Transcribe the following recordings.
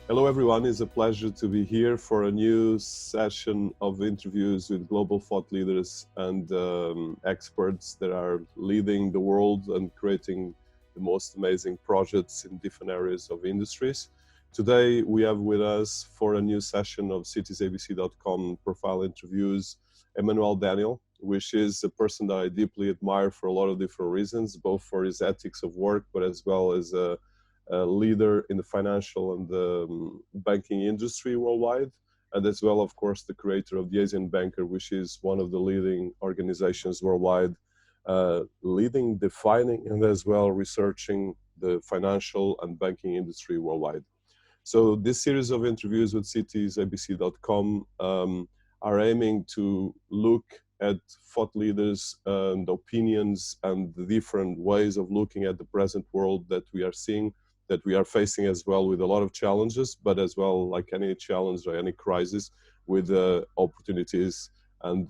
Hello everyone, it's a pleasure to be here for a new session of interviews with global thought leaders and experts that are leading the world and creating the most amazing projects in different areas of industries. Today we have with us for a new session of Citiesabc.com profile interviews Emmanuel Daniel, which is a person that I deeply admire for a lot of different reasons, both for his ethics of work, but as well as a leader in the financial and the banking industry worldwide, and as well, of course, the creator of the Asian Banker, which is one of the leading organizations worldwide, leading, defining, and as well researching the financial and banking industry worldwide. So this series of interviews with Citiesabc.com are aiming to look at thought leaders and opinions and the different ways of looking at the present world that we are seeing, that we are facing as well, with a lot of challenges, but as well, like any challenge or any crisis, with opportunities and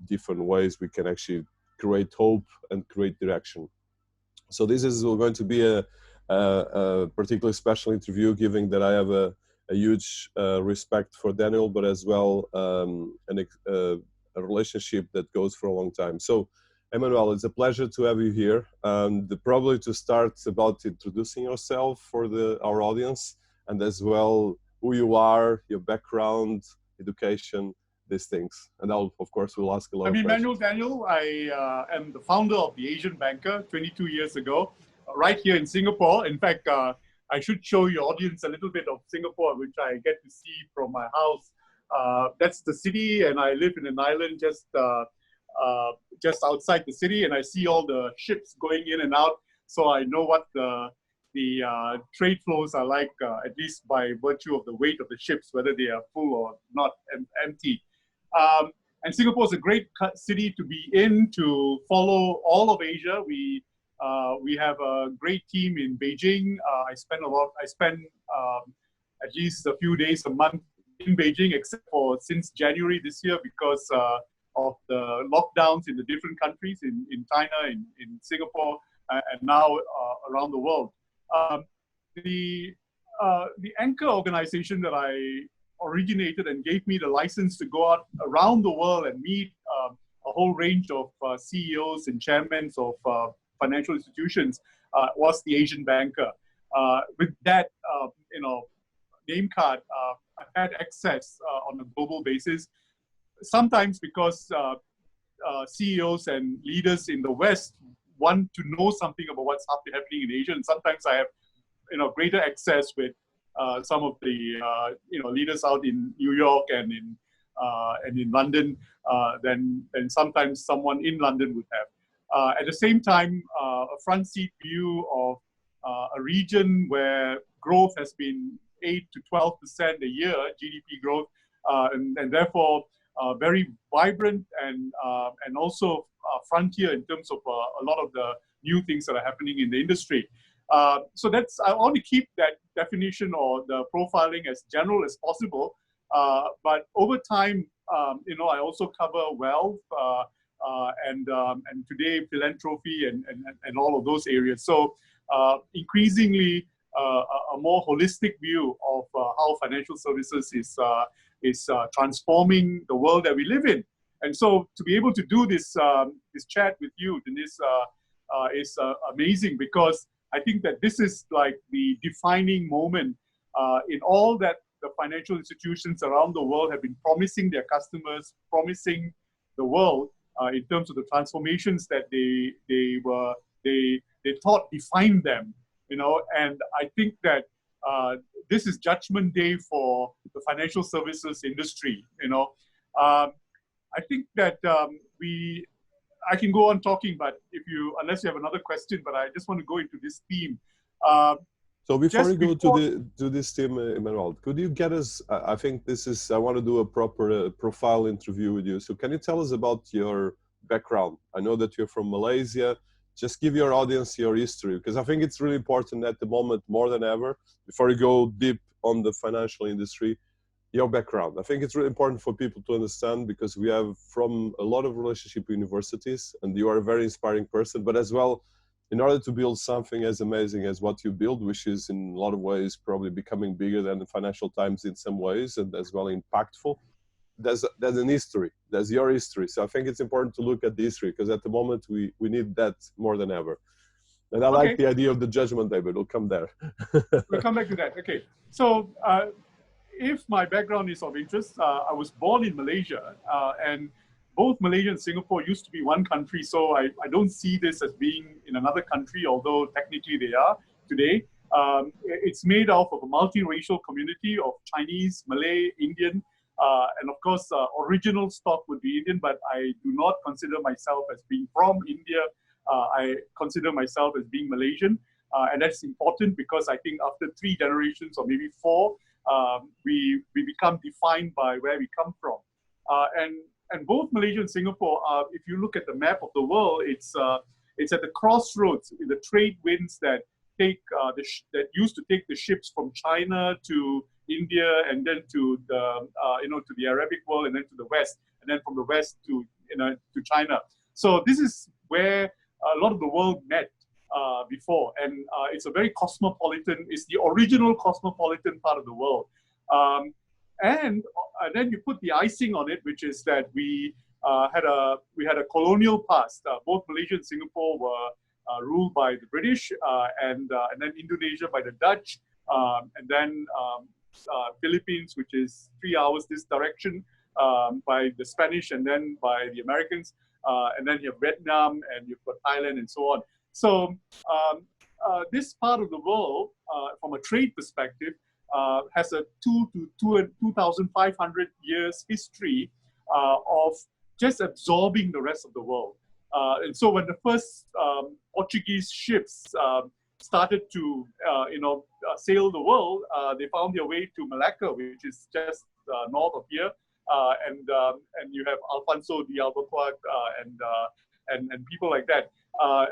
different ways we can actually create hope and create direction. So this is going to be a particularly special interview, given that I have a huge respect for Daniel, but as well a relationship that goes for a long time. So Emmanuel, it's a pleasure to have you here, and probably to start about introducing yourself for our audience, and as well who you are, your background, education, these things. And of course, we'll ask a lot of questions. I'm Emmanuel Daniel. I am the founder of the Asian Banker 22 years ago, right here in Singapore. In fact, I should show your audience a little bit of Singapore, which I get to see from my house. That's the city, and I live in an island just outside the city, and I see all the ships going in and out, so I know what the trade flows are like, at least by virtue of the weight of the ships, whether they are full or not empty. And Singapore is a great city to be in, to follow all of Asia. We have a great team in Beijing. I spend at least a few days a month in Beijing, except for since January this year, because of the lockdowns in the different countries, in China, in Singapore, and now around the world. The Anchor organization that I originated and gave me the license to go out around the world and meet a whole range of CEOs and chairmen of financial institutions was the Asian Banker. With that, name card, I've had access on a global basis. Sometimes because CEOs and leaders in the West want to know something about what's happening in Asia, and sometimes I have, greater access with some of the leaders out in New York and in London than sometimes someone in London would have. At the same time, a front seat view of a region where growth has been 8 to 12% a year, GDP growth, and therefore very vibrant and also frontier in terms of a lot of the new things that are happening in the industry. So I want to keep that definition or the profiling as general as possible. But over time, I also cover wealth and today philanthropy and all of those areas. So increasingly a more holistic view of how financial services is transforming the world that we live in. And so to be able to do this chat with you, Dinis, is amazing, because I think that this is like the defining moment in all that the financial institutions around the world have been promising their customers, promising the world in terms of the transformations that they thought defined them. And I think that this is judgment day for the financial services industry. I think that I can go on talking, but unless you have another question, but I just want to go into this theme. So before we go to this theme, Emmanuel, could you get us? I think I want to do a proper profile interview with you. So can you tell us about your background? I know that you're from Malaysia. Just give your audience your history, because I think it's really important at the moment more than ever, before you go deep on the financial industry, your background. I think it's really important for people to understand, because we have from a lot of relationship universities, and you are a very inspiring person, but as well, in order to build something as amazing as what you build, which is in a lot of ways probably becoming bigger than the Financial Times in some ways, and as well impactful, there's an history. There's your history. So I think it's important to look at the history, because at the moment we need that more than ever. And I like the idea of the judgment day, but we'll come there. We'll come back to that. Okay. So if my background is of interest, I was born in Malaysia, and both Malaysia and Singapore used to be one country. So I don't see this as being in another country, although technically they are today. It's made up of a multiracial community of Chinese, Malay, Indian, and of course, original stock would be Indian, but I do not consider myself as being from India. I consider myself as being Malaysian. And that's important because I think after 3 generations or maybe 4, we become defined by where we come from. And both Malaysia and Singapore are, if you look at the map of the world, it's at the crossroads in the trade winds that that used to take the ships from China to India, and then to to the Arabic world, and then to the West, and then from the West to to China. So this is where a lot of the world met before, and it's a very cosmopolitan. It's the original cosmopolitan part of the world, and then you put the icing on it, which is that we had a colonial past. Both Malaysia and Singapore were ruled by the British, and then Indonesia by the Dutch, and then Philippines, which is 3 hours this direction, by the Spanish, and then by the Americans, and then you have Vietnam, and you've got Thailand, and so on. So this part of the world, from a trade perspective, has a 2,500 years history of just absorbing the rest of the world. And so when the first Portuguese ships started to sail the world, they found their way to Malacca, which is just north of here, and you have Alfonso de Albuquerque and people like that,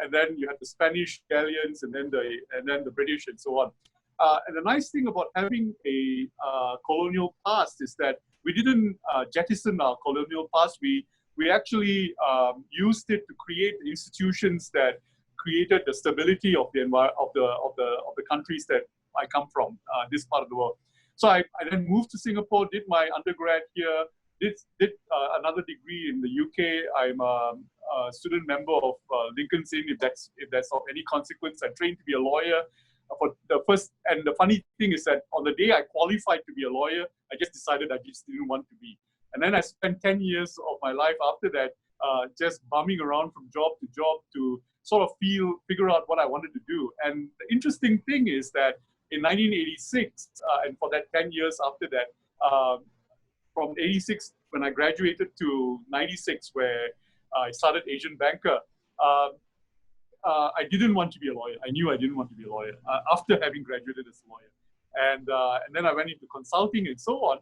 and then you have the Spanish galleons, and then the British, and so on. And the nice thing about having a colonial past is that we didn't jettison our colonial past. We actually used it to create institutions that created the stability of the countries that I come from, this part of the world. So I then moved to Singapore, did my undergrad here, did another degree in the UK. I'm a student member of Lincoln's Inn, if that's of any consequence. I trained to be a lawyer for the first. And the funny thing is that on the day I qualified to be a lawyer, I just decided I just didn't want to be. And then I spent 10 years of my life after that just bumming around from job to sort of figure out what I wanted to do. And the interesting thing is that in 1986, and for that 10 years after that, from 86 when I graduated to 96 where I started Asian Banker, I didn't want to be a lawyer. I knew I didn't want to be a lawyer after having graduated as a lawyer. And then I went into consulting and so on.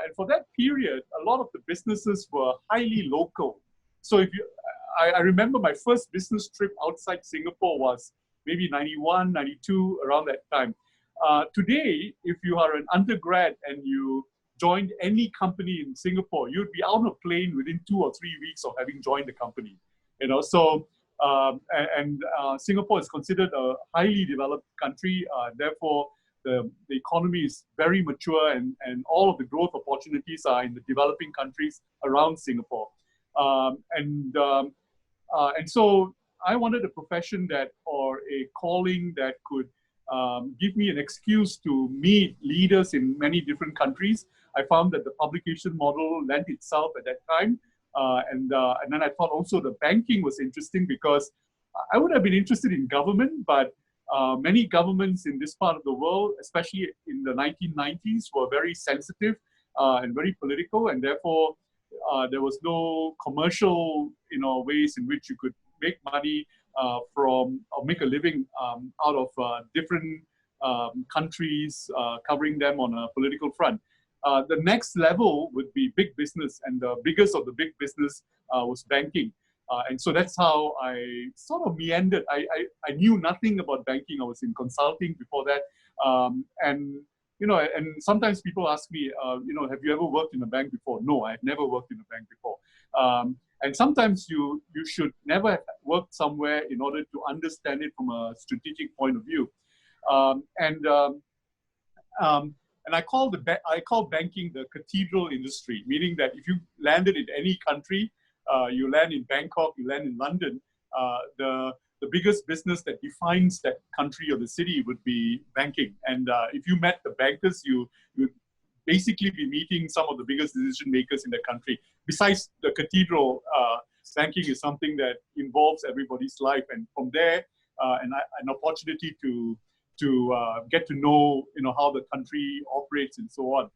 And for that period, a lot of the businesses were highly local. So I remember my first business trip outside Singapore was maybe 91, 92, around that time. Today, if you are an undergrad and you joined any company in Singapore, you'd be on a plane within 2 or 3 weeks of having joined the company. So Singapore is considered a highly developed country. Therefore, the economy is very mature, and all of the growth opportunities are in the developing countries around Singapore. And so I wanted a profession or a calling that could give me an excuse to meet leaders in many different countries. I found that the publication model lent itself at that time. And then I thought also the banking was interesting because I would have been interested in government, but many governments in this part of the world, especially in the 1990s, were very sensitive and very political, and therefore there was no commercial ways in which you could make money or make a living out of different countries, covering them on a political front. The next level would be big business, and the biggest of the big business was banking. And so that's how I sort of meandered. I knew nothing about banking. I was in consulting before that. And sometimes people ask me, have you ever worked in a bank before? No, I've never worked in a bank before. And sometimes you should never have worked somewhere in order to understand it from a strategic point of view. Um, and um, um, and I call banking the cathedral industry, meaning that if you landed in any country, you land in Bangkok, you land in London, the biggest business that defines that country or the city would be banking. And if you met the bankers, you basically be meeting some of the biggest decision makers in the country. Besides the cathedral, banking is something that involves everybody's life, and from there, an opportunity to get to know, how the country operates and so on.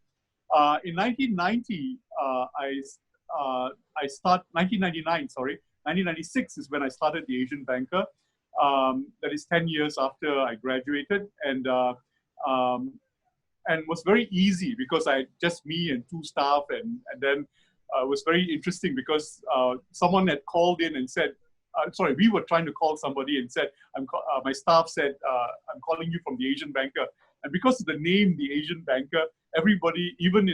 In 1990, I start 1999. Sorry, 1996 is when I started the Asian Banker. That is 10 years after I graduated, and was very easy because I just me and two staff, and then it was very interesting because someone had called in and said, sorry, we were trying to call somebody and said, my staff said, I'm calling you from the Asian Banker. And because of the name, the Asian Banker, everybody, even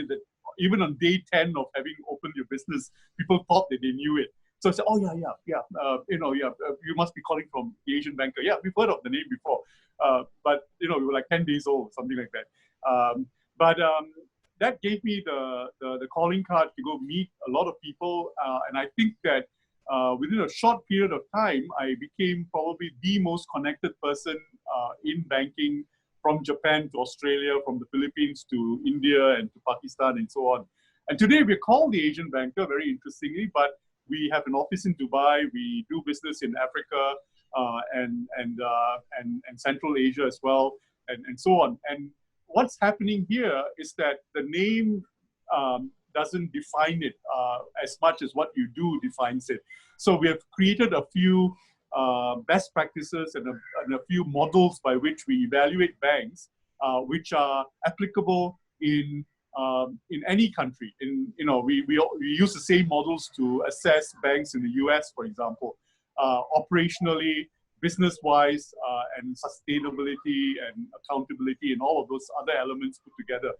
on day 10 of having opened your business, people thought that they knew it. So I said, oh, yeah, you must be calling from the Asian Banker. Yeah, we've heard of the name before. But, we were like 10 days old, something like that. But that gave me the calling card to go meet a lot of people. And I think that within a short period of time, I became probably the most connected person in banking, from Japan to Australia, from the Philippines to India and to Pakistan and so on. And today we're called the Asian Banker, very interestingly, but we have an office in Dubai. We do business in Africa and Central Asia as well, and so on. And what's happening here is that the name doesn't define it as much as what you do defines it. So we have created a few best practices and a few models by which we evaluate banks, which are applicable in any country. We use the same models to assess banks in the US, for example, operationally, business-wise, and sustainability and accountability and all of those other elements put together.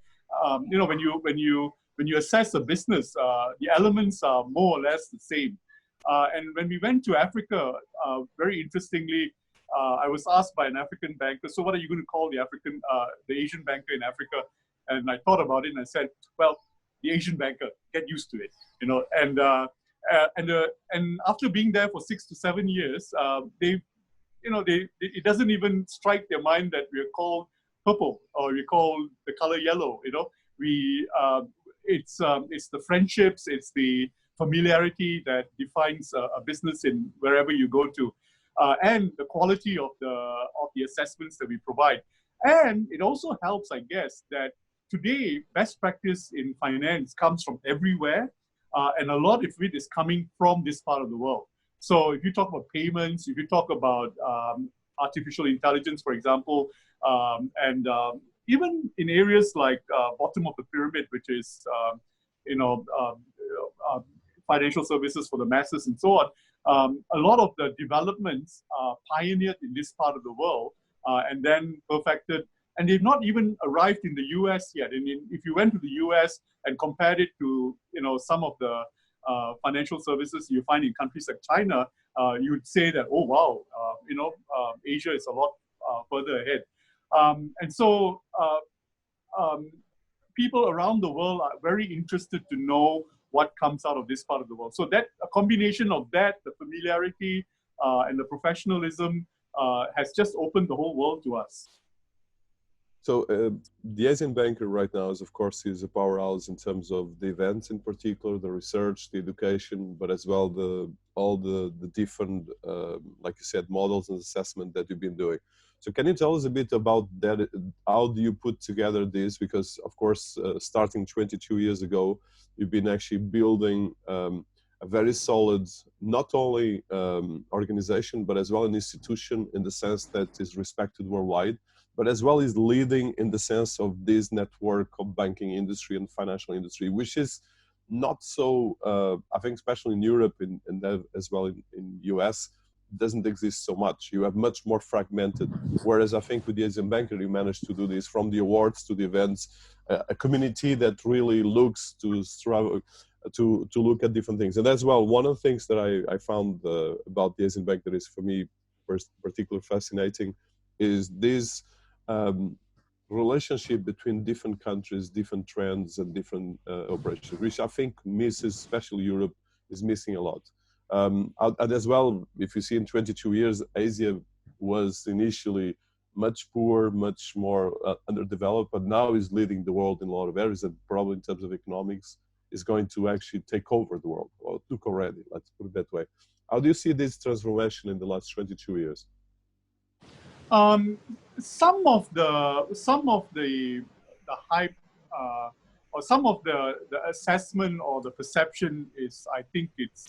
When you assess a business, the elements are more or less the same. And when we went to Africa, very interestingly, I was asked by an African banker, so what are you going to call the Asian Banker in Africa? And I thought about it and I said, well, the Asian Banker, get used to it, and after being there for 6 to 7 years, it doesn't even strike their mind that we're called purple or we're called the color yellow. It's the friendships, it's the familiarity that defines a business in wherever you go to, and the quality of the assessments that we provide. And it also helps, I guess, that today best practice in finance comes from everywhere, and a lot of it is coming from this part of the world. So if you talk about payments, if you talk about artificial intelligence, for example, and even in areas like bottom of the pyramid, which is financial services for the masses and so on, a lot of the developments are pioneered in this part of the world and then perfected. And they've not even arrived in the US yet. And if you went to the US and compared it to some of the financial services you find in countries like China, you would say that, oh wow, Asia is a lot further ahead. And so people around the world are very interested to know what comes out of this part of the world. So that a combination of that, the familiarity and the professionalism has just opened the whole world to us. So the Asian Banker right now is, of course, is a powerhouse in terms of the events in particular, the research, the education, but as well all the different, like you said, models and assessment that you've been doing. So can you tell us a bit about that? How do you put together this? Because, of course, starting 22 years ago, you've been actually building a very solid, not only organization, but as well an institution in the sense that is respected worldwide, but as well as leading in the sense of this network of banking industry and financial industry, which is not so, I think, especially in Europe and as well in US, doesn't exist so much. You have much more fragmented, whereas I think with the Asian Banker, you managed to do this from the awards to the events, a community that really looks to to look at different things. And as well, one of the things that I found about the Asian Bank that is for me particularly fascinating is this relationship between different countries, different trends, and different operations, which I think misses, especially Europe, is missing a lot. And as well, if you see in 22 years, Asia was initially much poorer, much more underdeveloped, but now is leading the world in a lot of areas, and probably in terms of economics is going to actually take over the world, or took already, let's put it that way. How do you see this transformation in the last 22 years? Some of the hype or some of the assessment or the perception is, I think it's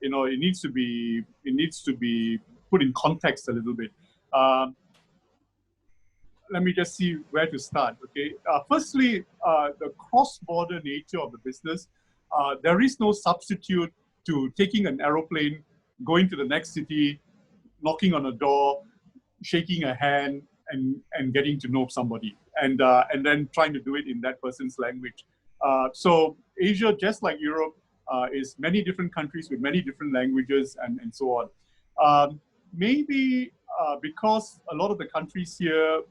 it needs to be put in context a little bit. Let me just see where to start. Okay, firstly, the cross-border nature of the business. There is no substitute to taking an aeroplane, going to the next city, knocking on a door, shaking a hand, and getting to know somebody, and then trying to do it in that person's language. So Asia, just like Europe, is many different countries with many different languages and so on. Maybe because a lot of the countries here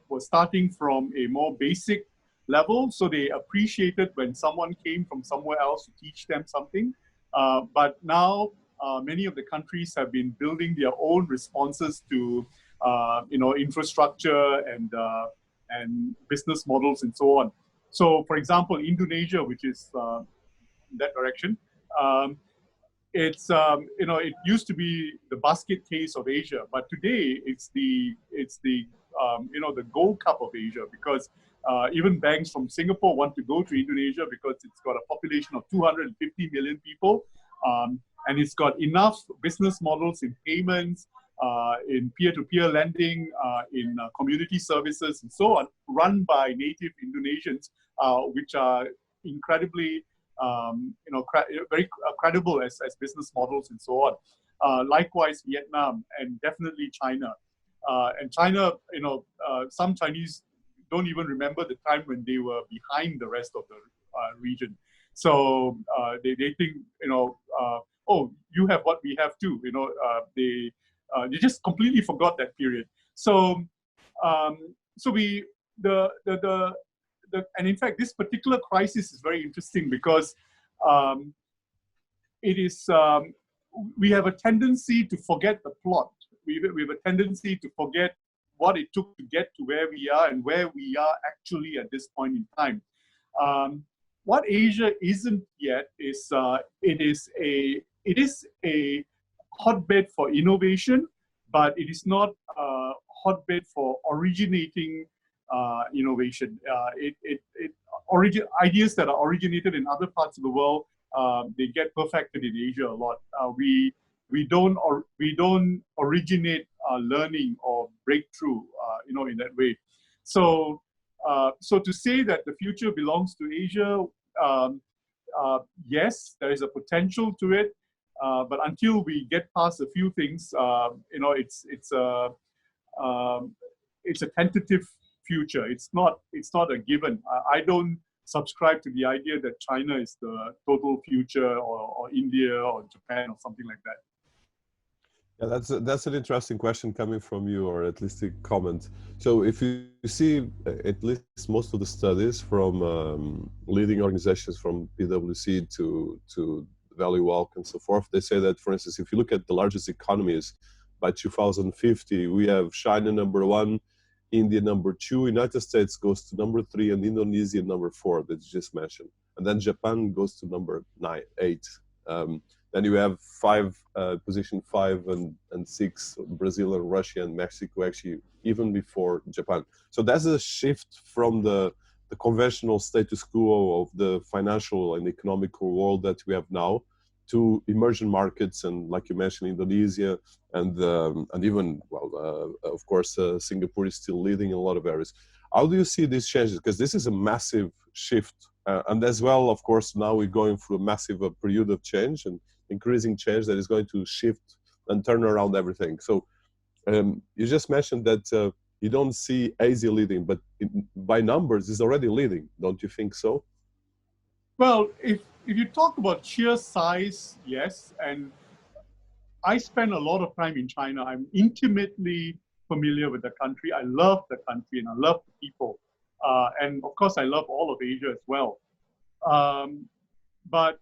were starting from a more basic level, so they appreciated when someone came from somewhere else to teach them something. But now many of the countries have been building their own responses to infrastructure and business models and so on. So, for example, Indonesia, which is in that direction, it's it used to be the basket case of Asia, but today it's the the Gold Cup of Asia, because even banks from Singapore want to go to Indonesia because it's got a population of 250 million people, and it's got enough business models in payments, in peer-to-peer lending, in community services, and so on, run by native Indonesians, which are incredibly very credible as business models and so on. Likewise, Vietnam, and definitely China. And China, some Chinese don't even remember the time when they were behind the rest of the region. So they think, oh, you have what we have too. They just completely forgot that period. So and in fact, this particular crisis is very interesting because it is we have a tendency to forget the plot. We have a tendency to forget what it took to get to where we are and where we are actually at this point in time. What Asia isn't yet is it is a hotbed for innovation, but it is not a hotbed for originating innovation. Ideas that are originated in other parts of the world, they get perfected in Asia a lot. We don't originate learning or breakthrough, in that way. So to say that the future belongs to Asia, yes, there is a potential to it, but until we get past a few things, it's a tentative future. It's not a given. I don't subscribe to the idea that China is the total future, or India or Japan or something like that. Yeah, that's an interesting question coming from you, or at least a comment. So if you see at least most of the studies from leading organizations from PwC to Value Walk and so forth, they say that, for instance, if you look at the largest economies by 2050, we have China #1, India #2, United States goes to #3, and Indonesia #4 that you just mentioned. And then Japan goes to #8. Then you have position 5 and 6, Brazil and Russia and Mexico, actually even before Japan. So that's a shift from the conventional status quo of the financial and economical world that we have now to emerging markets, and like you mentioned, Indonesia and even, of course, Singapore is still leading in a lot of areas. How do you see these changes? Because this is a massive shift, and as well, of course, now we're going through a massive period of change and increasing change that is going to shift and turn around everything. So you just mentioned that you don't see Asia leading, but by numbers, it's already leading. Don't you think so? Well, if you talk about sheer size, yes, and I spend a lot of time in China. I'm intimately familiar with the country. I love the country and I love the people. And of course, I love all of Asia as well. Um, but,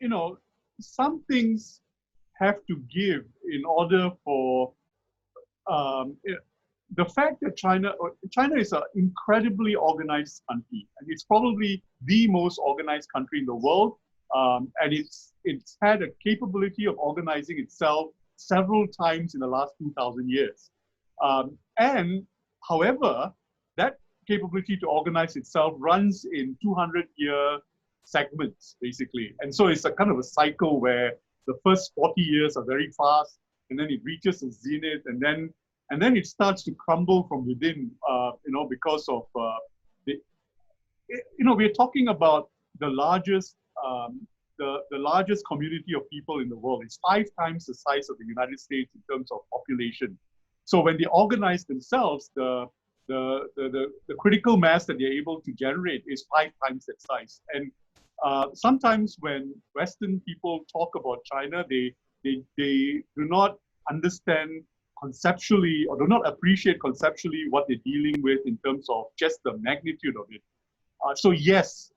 you know, some things have to give in order for the fact that China is an incredibly organized country, and it's probably the most organized country in the world, and it's had a capability of organizing itself several times in the last 2,000 years. And however, that capability to organize itself runs in 200-year segments, basically, and so it's a kind of a cycle where the first 40 years are very fast, and then it reaches a zenith, and then it starts to crumble from within, because of we're talking about the largest, the largest community of people in the world. It's 5 times the size of the United States in terms of population. So when they organize themselves, the critical mass that they're able to generate is 5 times that size. And sometimes when Western people talk about China, they do not understand conceptually or do not appreciate conceptually what they're dealing with in terms of just the magnitude of it. So yes,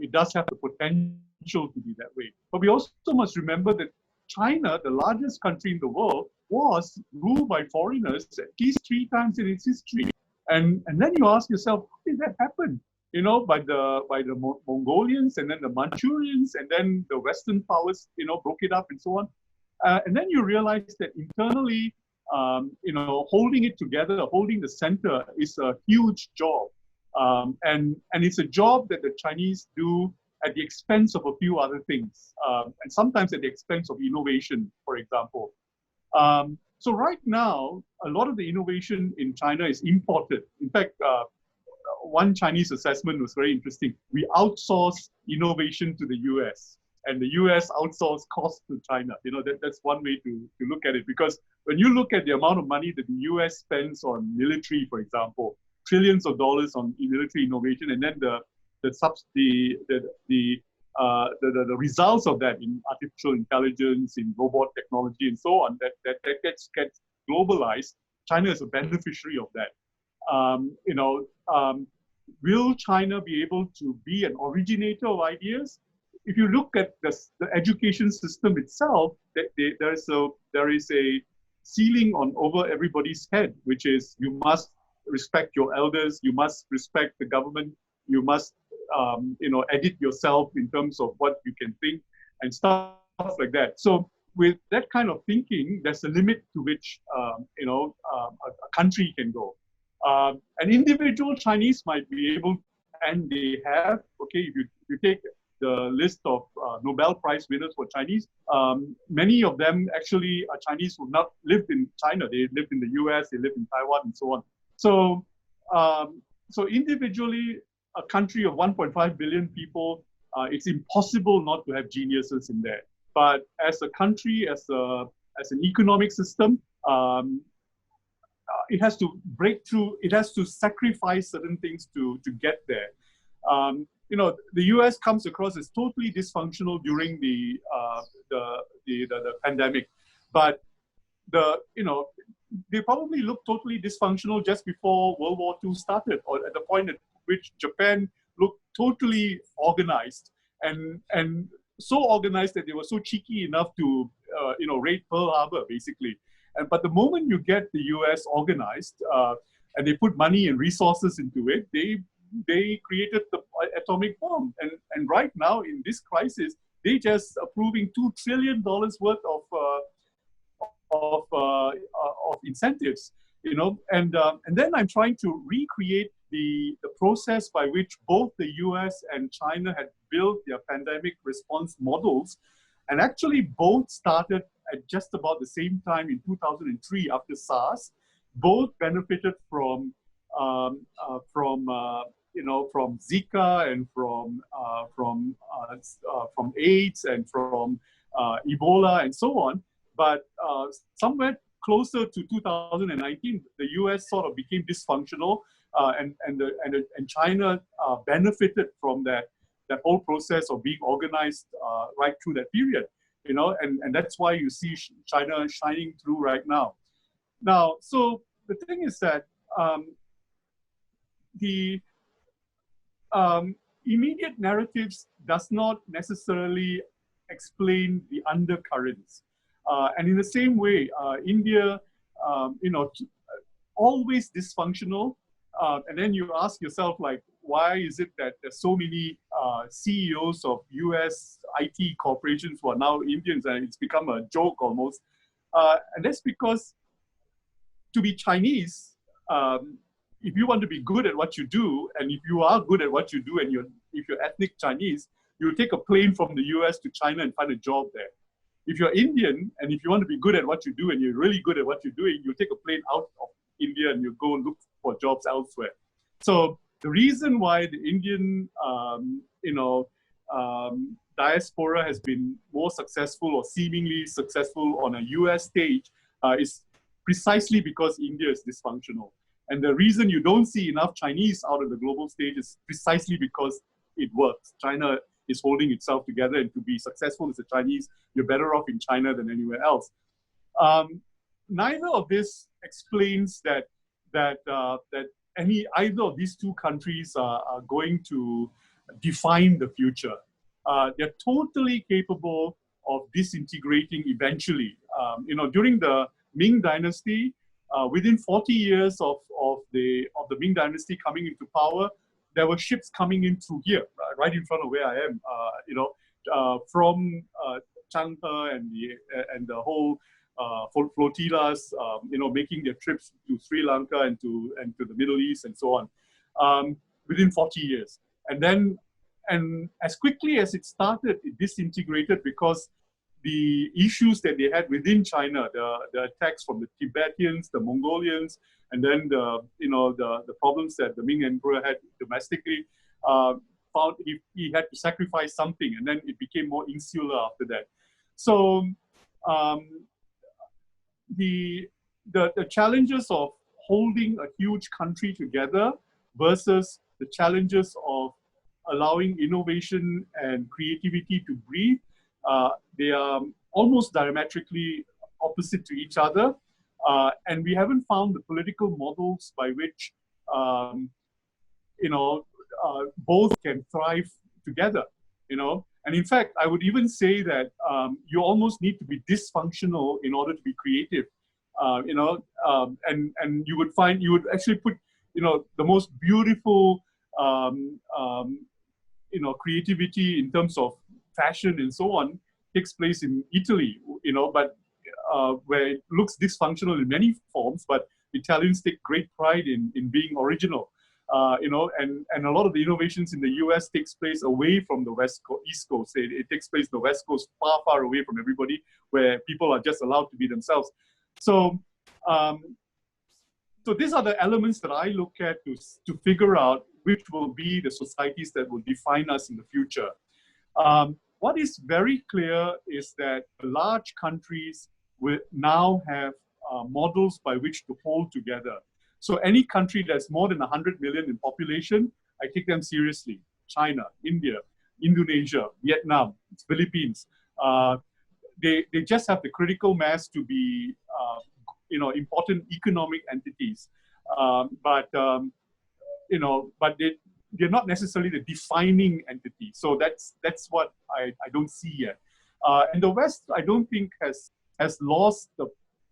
it does have the potential to be that way. But we also must remember that China, the largest country in the world, was ruled by foreigners at least 3 times in its history. And then you ask yourself, how did that happen? By the Mongolians and then the Manchurians and then the Western powers, broke it up and so on. And then you realize that internally, holding it together, holding the center is a huge job. And it's a job that the Chinese do at the expense of a few other things, and sometimes at the expense of innovation, for example. So right now, a lot of the innovation in China is imported. In fact, one Chinese assessment was very interesting. We outsource innovation to the US. And the US outsource cost to China. That's one way to look at it. Because when you look at the amount of money that the US spends on military, for example, trillions of dollars on military innovation, and then the results of that in artificial intelligence, in robot technology, and so on, that gets globalized. China is a beneficiary of that. Will China be able to be an originator of ideas? If you look at the education system itself, there is a ceiling over everybody's head, which is you must respect your elders, you must respect the government, you must edit yourself in terms of what you can think and stuff like that. So with that kind of thinking, there's a limit to which a country can go. An individual Chinese might be able, and they have. Okay, if you take the list of Nobel Prize winners for Chinese, many of them actually are Chinese who not lived in China. They lived in the US, they lived in Taiwan, and so on. So individually, a country of 1.5 billion people, it's impossible not to have geniuses in there. But as a country, as an economic system, it has to break through. It has to sacrifice certain things to get there. The U.S. comes across as totally dysfunctional during the pandemic, but they probably looked totally dysfunctional just before World War II started, or at the point at which Japan looked totally organized and so organized that they were so cheeky enough to raid Pearl Harbor, basically. But the moment you get the U.S. organized and they put money and resources into it, they created the atomic bomb. And right now in this crisis, they just approving $2 trillion worth of incentives, and then I'm trying to recreate the process by which both the US and China had built their pandemic response models. And actually both started at just about the same time in 2003 after SARS. Both benefited from Zika and from AIDS and from Ebola and so on. But somewhere closer to 2019, the US sort of became dysfunctional And China benefited from that whole process of being organized right through that period, and that's why you see China shining through right now. Now, so the thing is that the immediate narratives does not necessarily explain the undercurrents. And in the same way, India, always dysfunctional. And then you ask yourself, like, why is it that there's so many CEOs of US IT corporations who are now Indians, and it's become a joke almost. And that's because to be Chinese, if you want to be good at what you do, and if you are good at what you do, and if you're ethnic Chinese, you take a plane from the US to China and find a job there. If you're Indian, and if you want to be good at what you do, and you're really good at what you're doing, you take a plane out of India and you go look for jobs elsewhere. So the reason why the Indian, diaspora has been more successful or seemingly successful on a US stage is precisely because India is dysfunctional. And the reason you don't see enough Chinese out of the global stage is precisely because it works. China is holding itself together, and to be successful as a Chinese, you're better off in China than anywhere else. Neither of this explains that either of these two countries are going to define the future. They're totally capable of disintegrating eventually. During the Ming Dynasty, within 40 years of the Ming Dynasty coming into power, there were ships coming in through here, right in front of where I am. From Changhe and the whole flotillas, making their trips to Sri Lanka and to the Middle East and so on, within 40 years. And as quickly as it started, it disintegrated because the issues that they had within China, the attacks from the Tibetans, the Mongolians, and then the problems that the Ming Emperor had domestically, found he had to sacrifice something, and then it became more insular after that. So the challenges of holding a huge country together versus the challenges of allowing innovation and creativity to breathe, they are almost diametrically opposite to each other. And we haven't found the political models by which both can thrive together. And in fact, I would even say that you almost need to be dysfunctional in order to be creative. And you would actually put the most beautiful creativity in terms of fashion and so on takes place in Italy, but where it looks dysfunctional in many forms, but Italians take great pride in being original. And a lot of the innovations in the US takes place away from the East Coast. It takes place in the West Coast, far, far away from everybody, where people are just allowed to be themselves. So these are the elements that I look at to figure out which will be the societies that will define us in the future. What is very clear is that large countries will now have models by which to hold together. So any country that's more than 100 million in population, I take them seriously. China, India, Indonesia, Vietnam, Philippines. They just have the critical mass to be important economic entities. But they're not necessarily the defining entity. So that's what I don't see yet. And the West, I don't think has lost the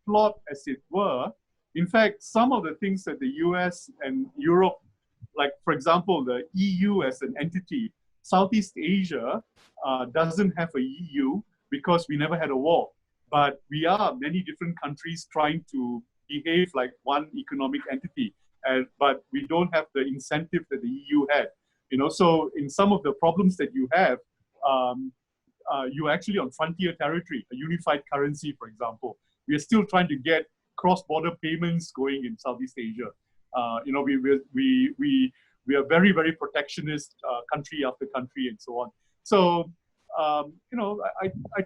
plot, as it were. In fact, some of the things that the US and Europe, like for example, the EU as an entity, Southeast Asia doesn't have a EU because we never had a war. But we are many different countries trying to behave like one economic entity. But we don't have the incentive that the EU had. So in some of the problems that you have, you're actually on frontier territory, a unified currency, for example. We are still trying to get cross-border payments going in Southeast Asia. We are very, very protectionist, country after country, and so on. So, I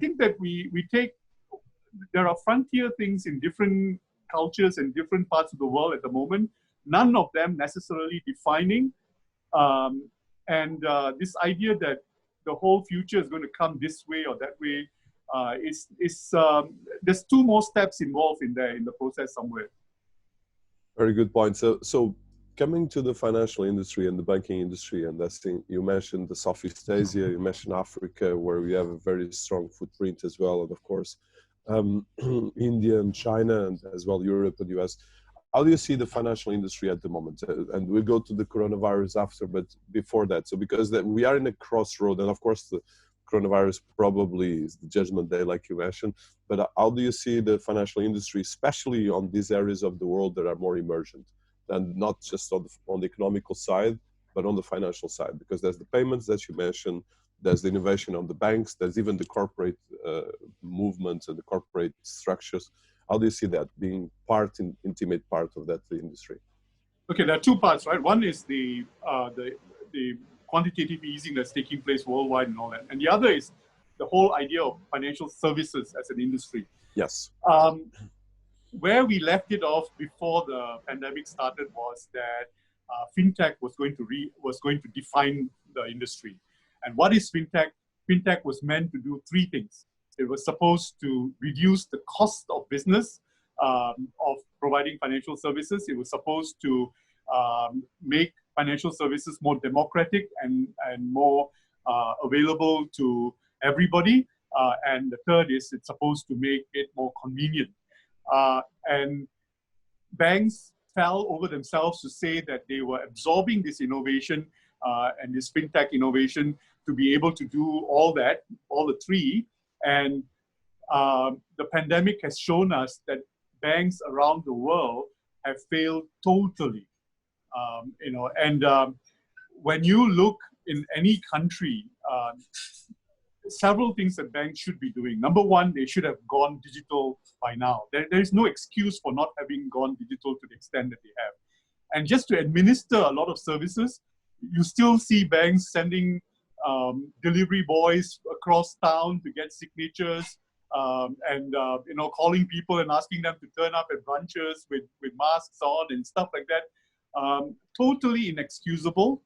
think that there are frontier things in different cultures and different parts of the world at the moment, none of them necessarily defining. This idea that the whole future is going to come this way or that way there's two more steps involved in there in the process somewhere. Very good point. So coming to the financial industry and the banking industry, and that's you mentioned the Southeast Asia, you mentioned Africa, where we have a very strong footprint as well, and of course, India and China, and as well Europe and US. How do you see the financial industry at the moment? And we'll go to the coronavirus after, but before that, so because we are in a crossroad, and of course the coronavirus probably is the judgment day, like you mentioned, but how do you see the financial industry, especially on these areas of the world that are more emergent, and not just on the economical side, but on the financial side? Because there's the payments that you mentioned, there's the innovation on the banks, there's even the corporate movements and the corporate structures. How do you see that being intimate part of that industry? Okay, there are two parts, right? One is the quantitative easing that's taking place worldwide and all that. And the other is the whole idea of financial services as an industry. Yes. Where we left it off before the pandemic started was that FinTech was going to define the industry. And what is FinTech? FinTech was meant to do three things. It was supposed to reduce the cost of business of providing financial services. It was supposed to make financial services more democratic and more available to everybody. And the third is it's supposed to make it more convenient. And banks fell over themselves to say that they were absorbing this innovation and this FinTech innovation to be able to do all that, all the three. And the pandemic has shown us that banks around the world have failed totally. When you look in any country, several things that banks should be doing. Number one, they should have gone digital by now. There is no excuse for not having gone digital to the extent that they have. And just to administer a lot of services, you still see banks sending delivery boys across town to get signatures, calling people and asking them to turn up at branches with masks on and stuff like that. Totally inexcusable.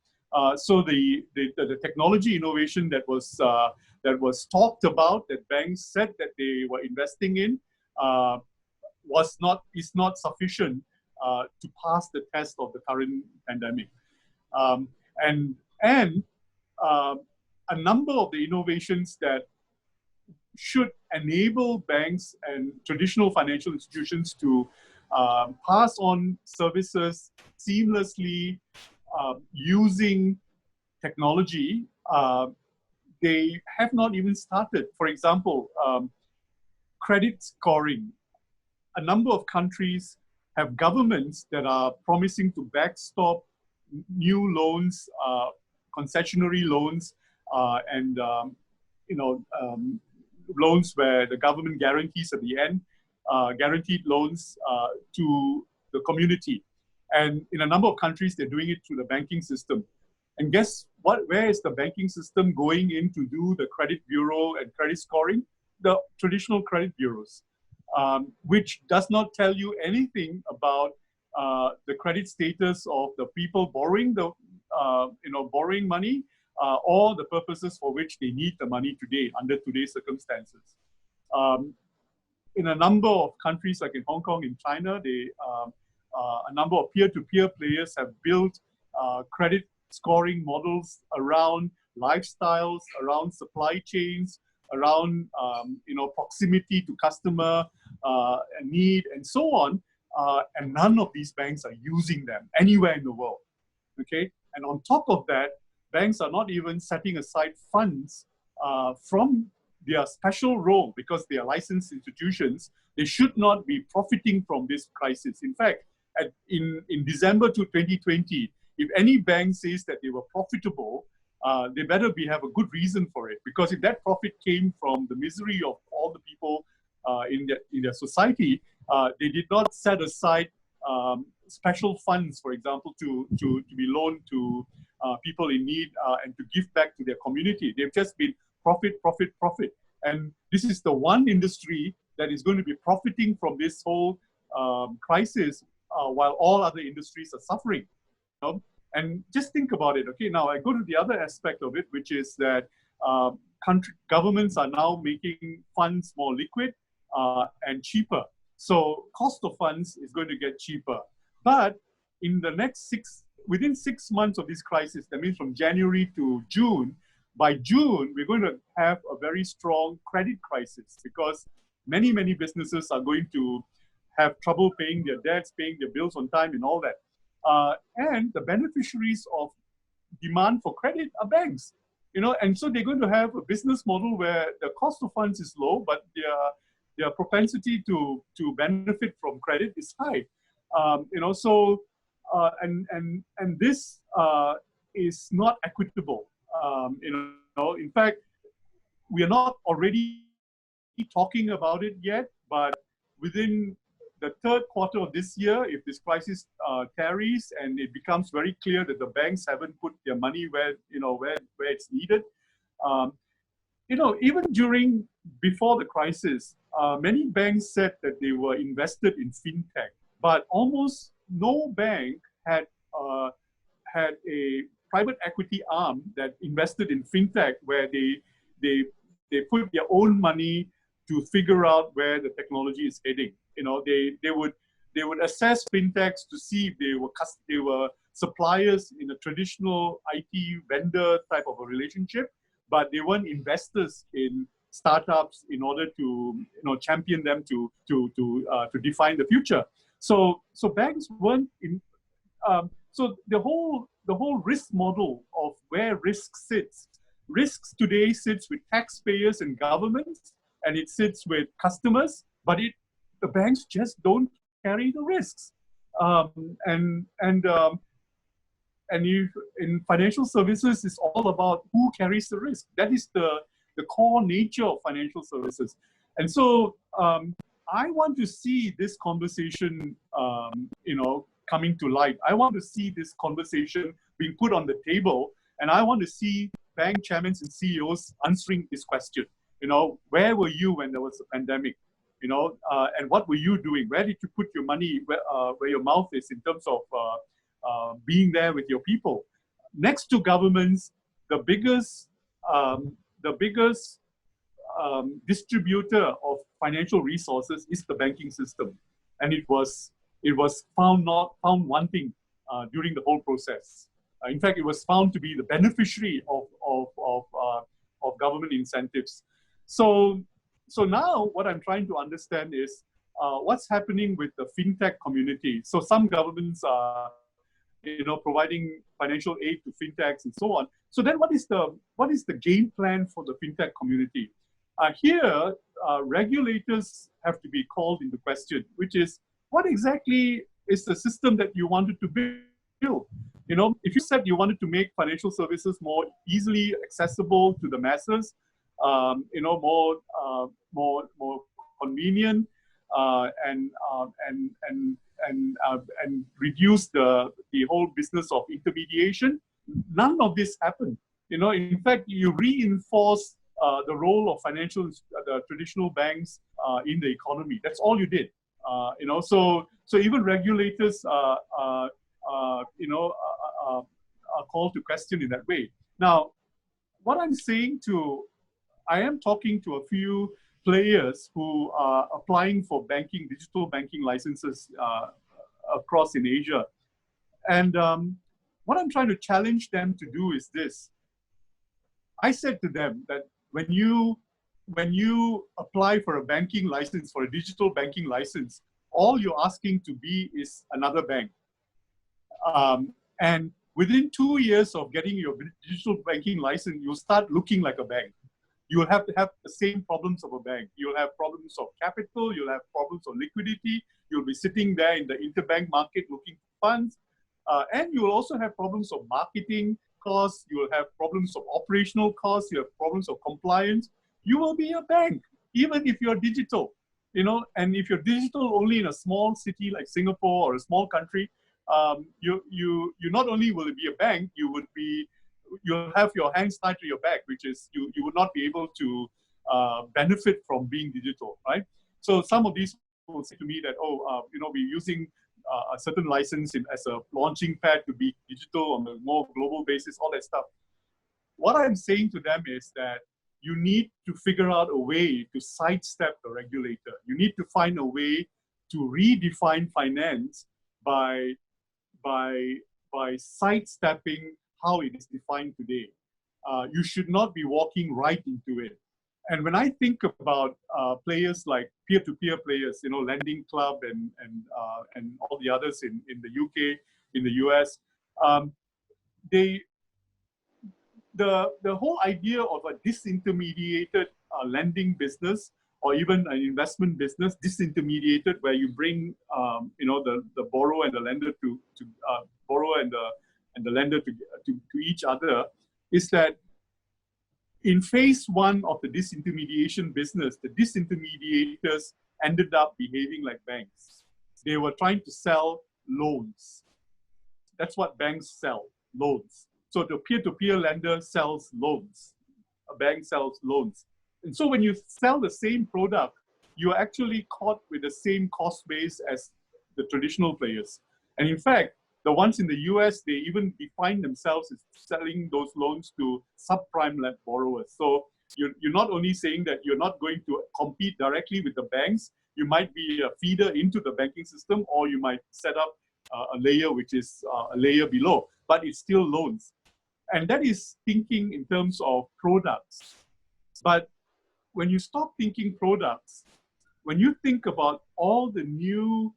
So the technology innovation that was talked about, that banks said that they were investing in, is not sufficient to pass the test of the current pandemic. A number of the innovations that should enable banks and traditional financial institutions to pass on services seamlessly using technology, they have not even started. For example, credit scoring. A number of countries have governments that are promising to backstop new loans, concessionary loans, loans where the government guarantees at the end, guaranteed loans to the community. And in a number of countries, they're doing it through the banking system. And guess what? Where is the banking system going in to do the credit bureau and credit scoring? The traditional credit bureaus, which does not tell you anything about the credit status of the people borrowing borrowing money, or the purposes for which they need the money today under today's circumstances. In a number of countries, like in Hong Kong, in China, a number of peer-to-peer players have built credit scoring models around lifestyles, around supply chains, around proximity to customer need, and so on. And none of these banks are using them anywhere in the world. Okay, and on top of that, banks are not even setting aside funds from their special role, because they are licensed institutions. They should not be profiting from this crisis. In fact, in December 2020, if any bank says that they were profitable, they better have a good reason for it. Because if that profit came from the misery of all the people in their society, they did not set aside special funds, for example, to be loaned to people in need and to give back to their community. They've just been profit, profit, profit. And this is the one industry that is going to be profiting from this whole crisis while all other industries are suffering. You know? And just think about it. Okay, now I go to the other aspect of it, which is that governments are now making funds more liquid and cheaper. So cost of funds is going to get cheaper. But in the next within 6 months of this crisis, that means from January to June, by June, we're going to have a very strong credit crisis because many, many businesses are going to have trouble paying their debts, paying their bills on time and all that. And the beneficiaries of demand for credit are banks. You know, and so they're going to have a business model where the cost of funds is low, but their propensity to benefit from credit is high. You know, so and this is not equitable. You know, in fact, we are not already talking about it yet, but within the third quarter of this year, if this crisis tarries and it becomes very clear that the banks haven't put their money where it's needed, you know, even before the crisis, many banks said that they were invested in FinTech, but almost no bank had a private equity arm that invested in FinTech where they put their own money to figure out where the technology is heading. You know, they would assess FinTechs to see if they were suppliers in a traditional IT vendor type of a relationship, but they weren't investors in startups in order to champion them to define the future. So banks weren't in. So the whole risk model of where risk sits. Risks today sits with taxpayers and governments, and it sits with customers, but the banks just don't carry the risks. And if in financial services, it's all about who carries the risk. That is the core nature of financial services. And so I want to see this conversation, coming to light. I want to see this conversation being put on the table, and I want to see bank chairmen and CEOs answering this question. You know, where were you when there was a pandemic? You know, and what were you doing? Where did you put your money where your mouth is in terms of being there with your people? Next to governments, the biggest distributor of financial resources is the banking system, and it was found wanting during the whole process. In fact, it was found to be the beneficiary of government incentives. So now what I'm trying to understand is what's happening with the FinTech community. So some governments are, providing financial aid to FinTechs and so on. So then what is the game plan for the FinTech community? Here, regulators have to be called into question, which is what exactly is the system that you wanted to build? You know, if you said you wanted to make financial services more easily accessible to the masses, more convenient, and reduce the whole business of intermediation, none of this happened. You know, in fact, you reinforce the role of the traditional banks in the economy. That's all you did. So even regulators are called to question in that way. Now, what I'm saying I am talking to a few players who are applying for digital banking licenses across in Asia. And what I'm trying to challenge them to do is this. I said to them that when you apply for a banking license, for a digital banking license, all you're asking to be is another bank. And within 2 years of getting your digital banking license, you'll start looking like a bank. You will have to have the same problems of a bank. You'll have problems of capital, you'll have problems of liquidity, you'll be sitting there in the interbank market looking for funds, and you will also have problems of marketing costs, you will have problems of operational costs, you have problems of compliance. You will be a bank, even if you're digital, and if you're digital only in a small city like Singapore or a small country, you not only will it be a bank, you'll have your hands tied to your back, which is you would not be able to benefit from being digital, right? So some of these will say to me that, we're using a certain license as a launching pad to be digital on a more global basis, all that stuff. What I'm saying to them is that you need to figure out a way to sidestep the regulator. You need to find a way to redefine finance by sidestepping how it is defined today. You should not be walking right into it. And when I think about players like peer-to-peer players, Lending Club and all the others in the UK, in the US, the whole idea of a disintermediated lending business or even an investment business, disintermediated, where you bring the borrower and the lender to borrower and the lender to each other, is that in phase one of the disintermediation business, the disintermediators ended up behaving like banks. They were trying to sell loans. That's what banks sell, loans. So the peer-to-peer lender sells loans. A bank sells loans. And so when you sell the same product, you're actually caught with the same cost base as the traditional players. And in fact, the ones in the US, they even define themselves as selling those loans to subprime borrowers. So you're not only saying that you're not going to compete directly with the banks, you might be a feeder into the banking system, or you might set up a layer which is a layer below, but it's still loans. And that is thinking in terms of products. But when you stop thinking products, when you think about all the new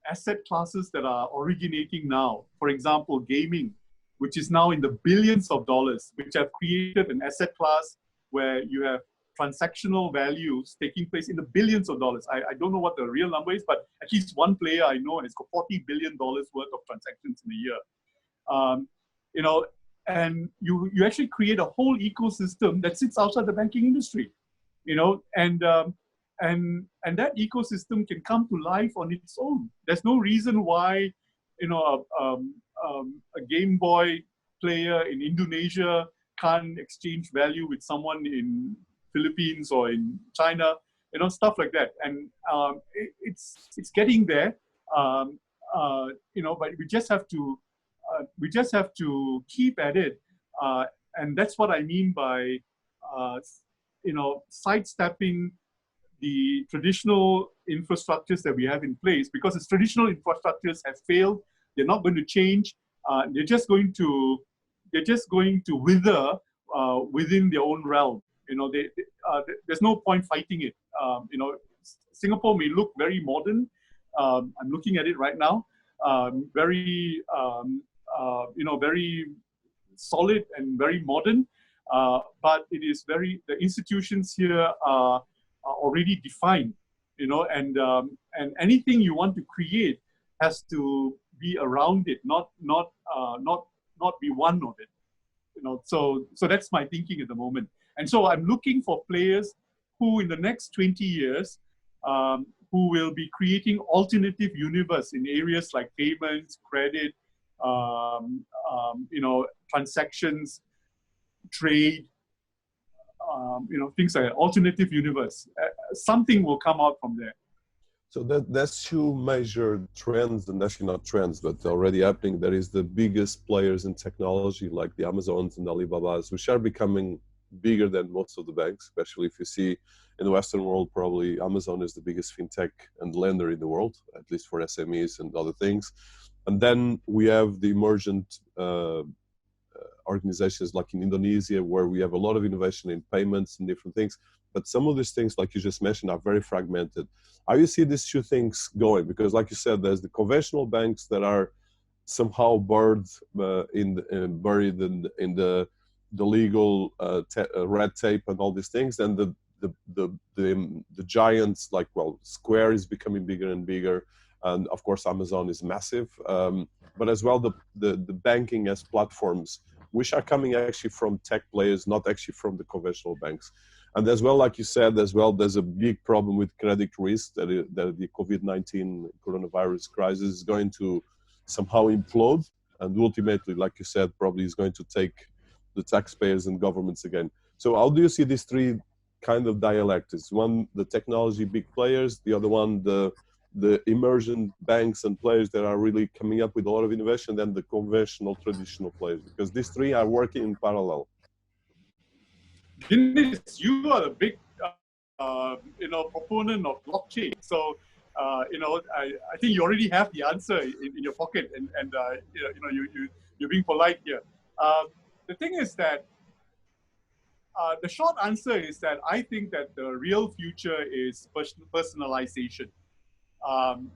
asset classes that are originating now, for example, gaming, which is now in the billions of dollars, which have created an asset class where you have transactional values taking place in the billions of dollars. I don't know what the real number is, but at least one player I know has got $40 billion worth of transactions in a year. And you actually create a whole ecosystem that sits outside the banking industry, and that ecosystem can come to life on its own. There's no reason why, a Game Boy player in Indonesia can't exchange value with someone in Philippines or in China, stuff like that. And it's getting there, but we just have to keep at it, and that's what I mean by sidestepping the traditional infrastructures that we have in place, because the traditional infrastructures have failed. They're not going to change. They're just going to wither within their own realm. There's no point fighting it. Singapore may look very modern. I'm looking at it right now. Very solid and very modern. But it is the institutions here are already defined, and anything you want to create has to be around it, not be one of it, So that's my thinking at the moment. And so I'm looking for players who, in the next 20 years, who will be creating alternative universe in areas like payments, credit, transactions, trade, things like that, alternative universe. Something will come out from there. So that's two major trends, and actually not trends, but already happening. There is the biggest players in technology, like the Amazons and Alibabas, which are becoming bigger than most of the banks, especially if you see in the Western world, probably Amazon is the biggest fintech and lender in the world, at least for SMEs and other things. And then we have the emergent organizations like in Indonesia, where we have a lot of innovation in payments and different things. But some of these things, like you just mentioned, are very fragmented. How do you see these two things going? Because like you said, there's the conventional banks that are somehow buried in the legal red tape and all these things. And the giants, like, well, Square is becoming bigger and bigger. And of course, Amazon is massive. But as well, the banking as platforms, which are coming actually from tech players, not actually from the conventional banks. And as well, like you said, as well, there's a big problem with credit risk that the COVID-19 coronavirus crisis is going to somehow implode. And ultimately, like you said, probably is going to take the taxpayers and governments again. So how do you see these three kind of dialectics? One, the technology big players, the other one, the the emergent banks and players that are really coming up with a lot of innovation than the conventional traditional players, because these three are working in parallel. Dinis, you are a big, proponent of blockchain. So, I think you already have the answer in your pocket, and you're being polite here. The thing is that the short answer is that I think that the real future is personalization.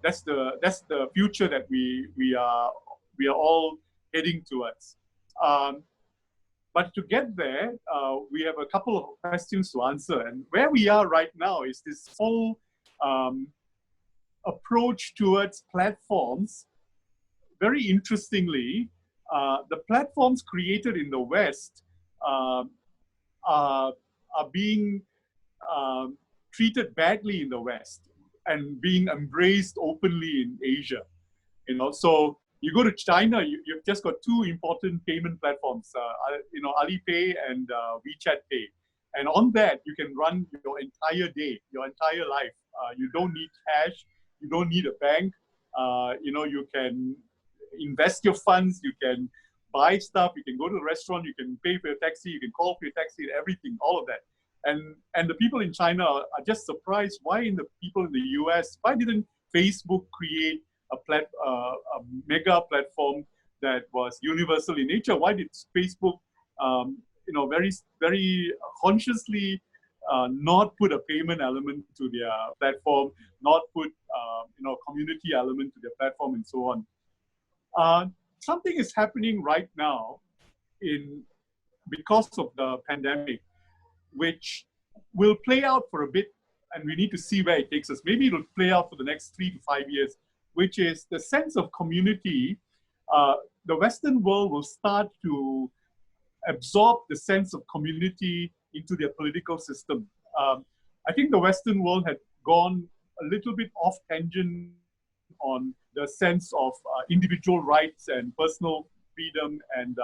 That's the future that we are all heading towards. But to get there, we have a couple of questions to answer. And where we are right now is this whole approach towards platforms. Very interestingly, the platforms created in the West are being treated badly in the West and being embraced openly in Asia. So you go to China, you've just got two important payment platforms, Alipay and WeChat Pay. And on that, you can run your entire day, your entire life. You don't need cash. You don't need a bank. You can invest your funds. You can buy stuff. You can go to a restaurant. You can pay for your taxi. You can call for your taxi, everything, all of that. And the people in China are just surprised why the people in the US, why didn't Facebook create a mega platform that was universal in nature? Why did Facebook, very, very consciously not put a payment element to their platform, not put, community element to their platform, and so on? Something is happening right now because of the pandemic, which will play out for a bit, and we need to see where it takes us. Maybe it'll play out for the next 3 to 5 years, which is the sense of community. The Western world will start to absorb the sense of community into their political system. I think the Western world had gone a little bit off tangent on the sense of individual rights and personal freedom and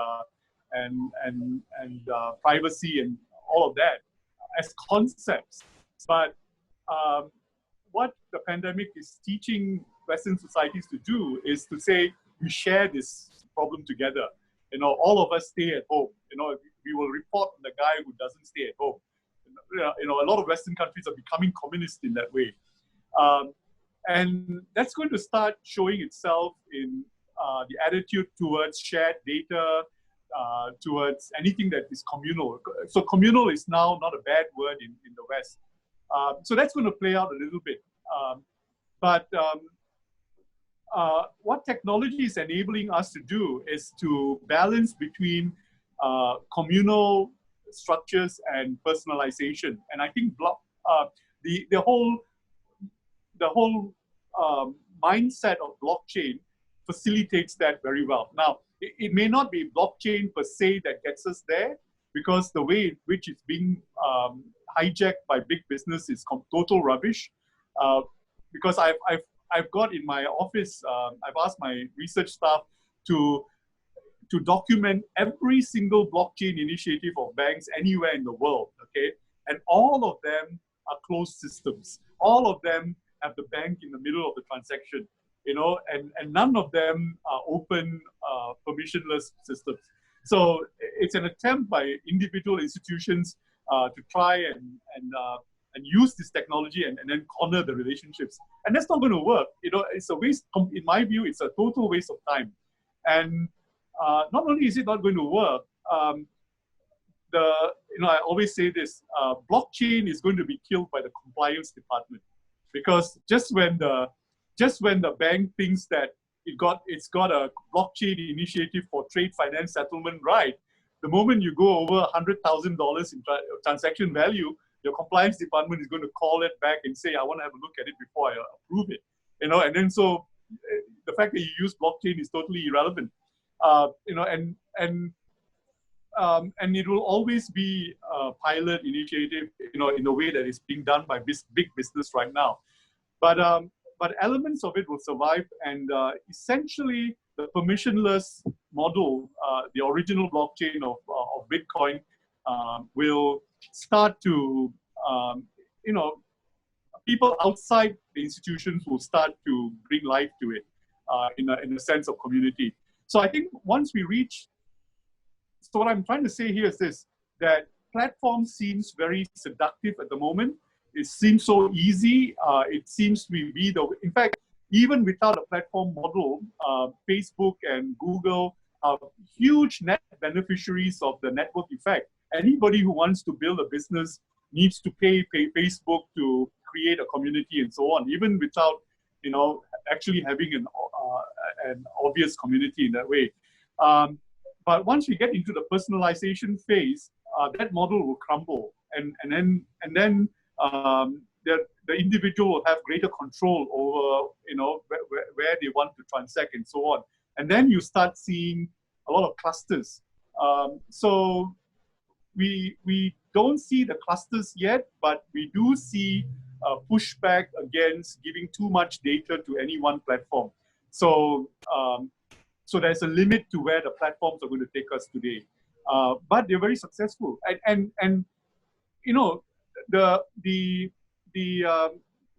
privacy and all of that as concepts. But what the pandemic is teaching Western societies to do is to say, we share this problem together. All of us stay at home. We will report on the guy who doesn't stay at home. A lot of Western countries are becoming communist in that way. And that's going to start showing itself in the attitude towards shared data, towards anything that is communal. So communal is now not a bad word in the West. So that's going to play out a little bit. But what technology is enabling us to do is to balance between communal structures and personalization. And I think the whole mindset of blockchain facilitates that very well. Now, it may not be blockchain per se that gets us there, because the way in which it's being hijacked by big business is total rubbish. Because I've got in my office, I've asked my research staff to document every single blockchain initiative of banks anywhere in the world, okay? And all of them are closed systems. All of them have the bank in the middle of the transaction, and none of them are open, permissionless systems. So it's an attempt by individual institutions to try and use this technology and then corner the relationships. And that's not going to work. It's a waste. In my view, it's a total waste of time. And not only is it not going to work, I always say this, blockchain is going to be killed by the compliance department, because just when the bank thinks that it's got a blockchain initiative for trade finance settlement right, the moment you go over $100,000 in transaction value, your compliance department is going to call it back and say, I want to have a look at it before I approve it. And then so the fact that you use blockchain is totally irrelevant. And it will always be a pilot initiative, in the way that is being done by big business right now. But elements of it will survive, and essentially the permissionless model, the original blockchain of Bitcoin, will start to, people outside the institutions will start to bring life to it in a sense of community. So I think once we reach, so what I'm trying to say here is this, that platform seems very seductive at the moment. It seems so easy. It seems to be the, in fact, even without a platform model, Facebook and Google are huge net beneficiaries of the network effect. Anybody who wants to build a business needs to pay Facebook to create a community and so on, even without, you know, actually having an obvious community in that way. But once we get into the personalization phase, that model will crumble, and then the individual will have greater control over, you know, where they want to transact and so on. And then you start seeing a lot of clusters. So we don't see the clusters yet, but we do see pushback against giving too much data to any one platform. So so there's a limit to where the platforms are going to take us today. But they're very successful, and you know, the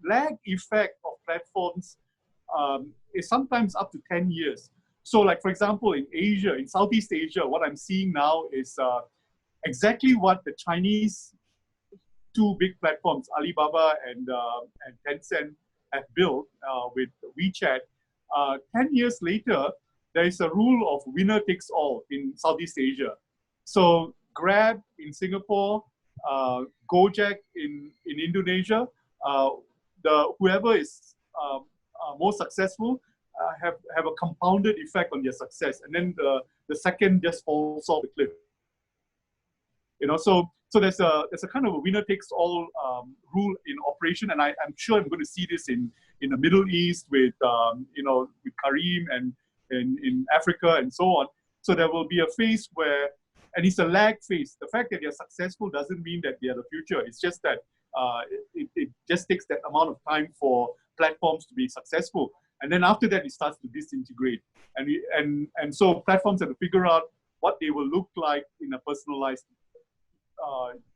lag effect of platforms is sometimes up to 10 years. So like, for example, in Asia, in Southeast Asia, what I'm seeing now is exactly what the Chinese two big platforms, Alibaba and Tencent, have built with WeChat. 10 years later, there is a rule of winner takes all in Southeast Asia. So Grab in Singapore, Gojek in Indonesia, whoever is more successful have a compounded effect on their success, and then the second just falls off the cliff. You know, so there's a kind of a winner takes all rule in operation, and I'm sure I'm going to see this in the Middle East with you know, with Karim and in Africa and so on. So there will be a phase where, and it's a lag phase. The fact that they're successful doesn't mean that they are the future. It's just that it just takes that amount of time for platforms to be successful, and then after that it starts to disintegrate. And so platforms have to figure out what they will look like in a personalized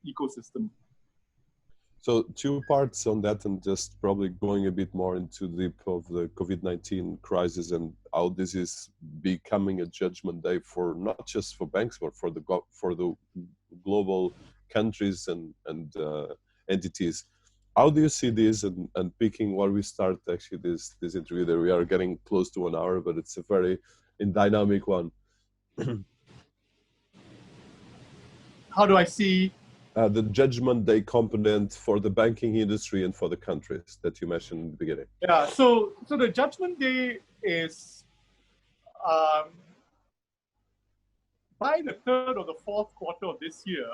ecosystem. So two parts on that, and just probably going a bit more into deep of the COVID-19 crisis and how this is becoming a judgment day for not just for banks, but for the global countries and entities. How do you see this? And picking where we start actually this interview, that we are getting close to 1 hour, but it's a very dynamic one. How do I see the judgment day component for the banking industry and for the countries that you mentioned in the beginning? Yeah, so the judgment day is by the third or the fourth quarter of this year.